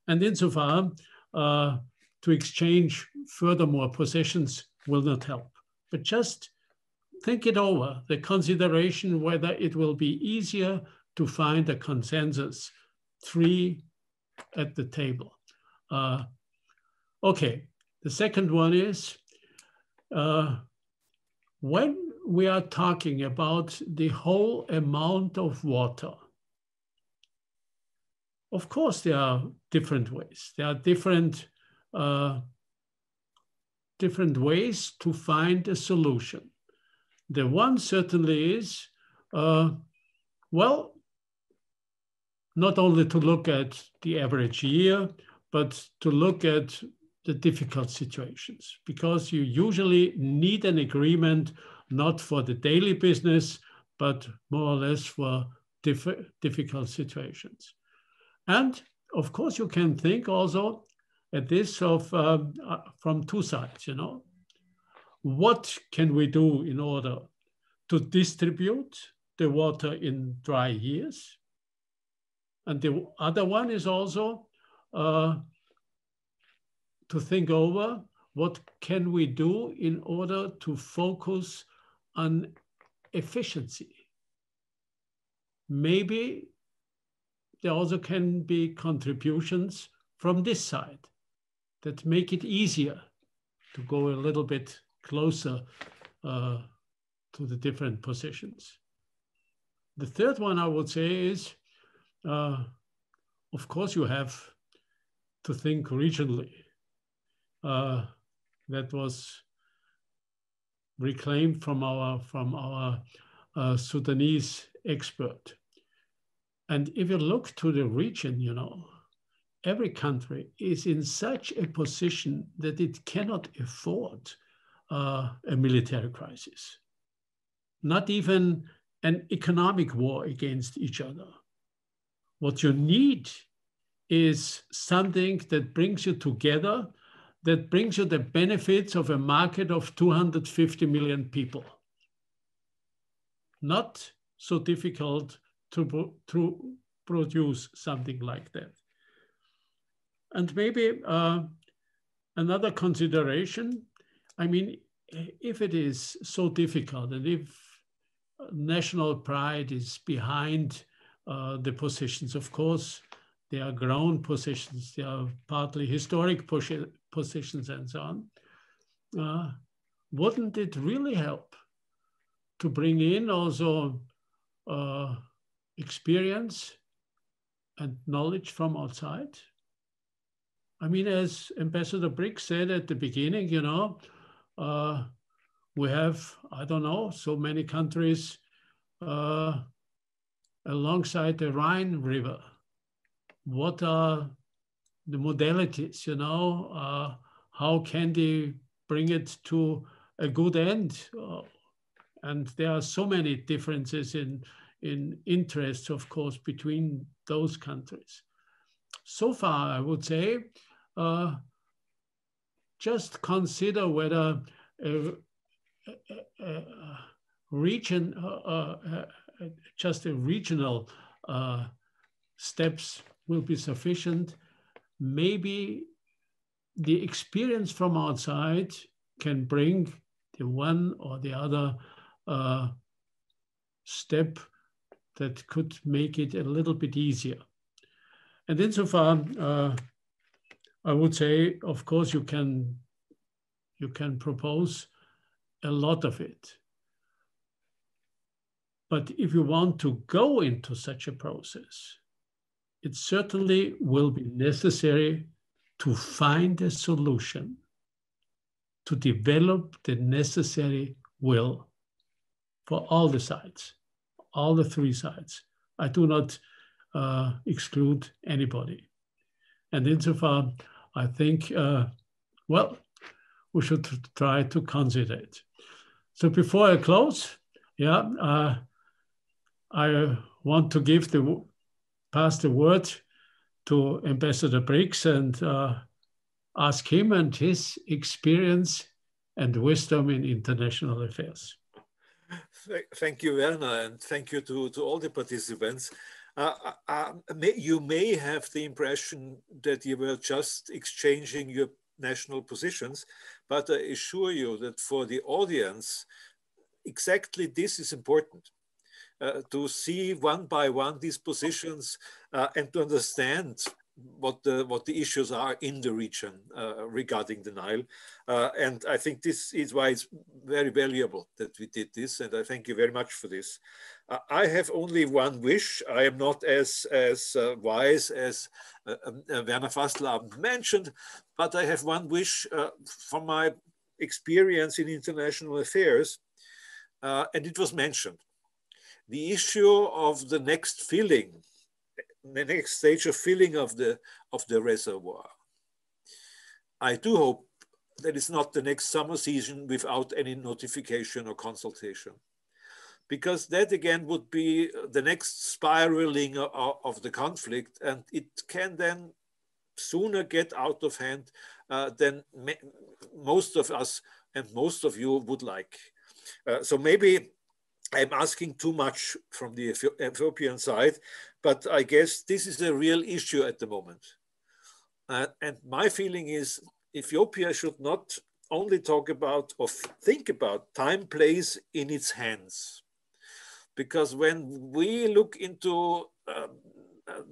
And insofar, to exchange furthermore positions will not help. But just think it over, the consideration whether it will be easier to find a consensus, 3 at the table. Okay, the second one is, when we are talking about the whole amount of water, of course there are different ways. There are different ways to find a solution. The one certainly is, well, not only to look at the average year, but to look at the difficult situations, because you usually need an agreement not for the daily business, but more or less for difficult situations. And of course, you can think also at this from 2 sides, you know. What can we do in order to distribute the water in dry years? And the other one is also to think over what can we do in order to focus on efficiency. Maybe there also can be contributions from this side that make it easier to go a little bit closer to the different positions. The third one I would say is, of course, you have to think regionally. That was reclaimed from our Sudanese expert. And if you look to the region, you know, every country is in such a position that it cannot afford a military crisis, not even an economic war against each other. What you need is something that brings you together, that brings you the benefits of a market of 250 million people. Not so difficult to produce something like that. And maybe another consideration, I mean, if it is so difficult and if national pride is behind the positions, of course, they are ground positions, they are partly historic positions and so on. Wouldn't it really help to bring in also experience and knowledge from outside? I mean, as Ambassador Briggs said at the beginning, you know, we have, I don't know, so many countries alongside the Rhine River. What are the modalities, you know? How can they bring it to a good end? And there are so many differences in interests, of course, between those countries. So far, I would say, just consider whether just a regional steps will be sufficient. Maybe the experience from outside can bring the one or the other step that could make it a little bit easier. And insofar, I would say, of course, you can propose a lot of it. But if you want to go into such a process, it certainly will be necessary to find a solution, to develop the necessary will for all the sides, all the three sides. I do not exclude anybody. And insofar, I think, well, we should try to consider it. So before I close, yeah, I want to pass the word to Ambassador Briggs and ask him and his experience and wisdom in international affairs. Thank you, Werner, and thank you to all the participants. You may have the impression that you were just exchanging your national positions, but I assure you that for the audience, exactly this is important. To see one by one these positions and to understand what the issues are in the region regarding the Nile. And I think this is why it's very valuable that we did this, and I thank you very much for this. I have only one wish. I am not as wise as Werner Fasler mentioned, but I have one wish from my experience in international affairs, and it was mentioned. The issue of the next filling, the next stage of filling of the reservoir. I do hope that it's not the next summer season without any notification or consultation, because that again would be the next spiraling of the conflict, and it can then sooner get out of hand than most of us and most of you would like. So maybe I'm asking too much from the Ethiopian side, but I guess this is a real issue at the moment. And my feeling is Ethiopia should not only talk about or think about time plays in its hands. Because when we look into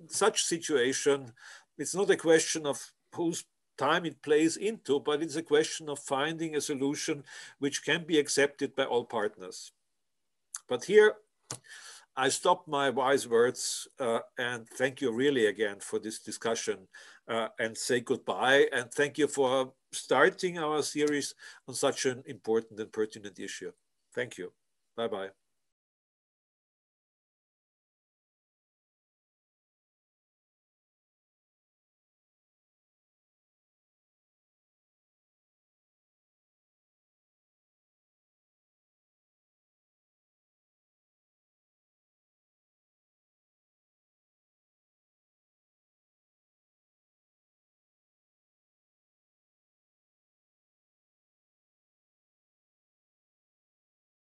such situation, it's not a question of whose time it plays into, but it's a question of finding a solution which can be accepted by all partners. But here, I stop my wise words and thank you really again for this discussion and say goodbye. And thank you for starting our series on such an important and pertinent issue. Thank you. Bye-bye.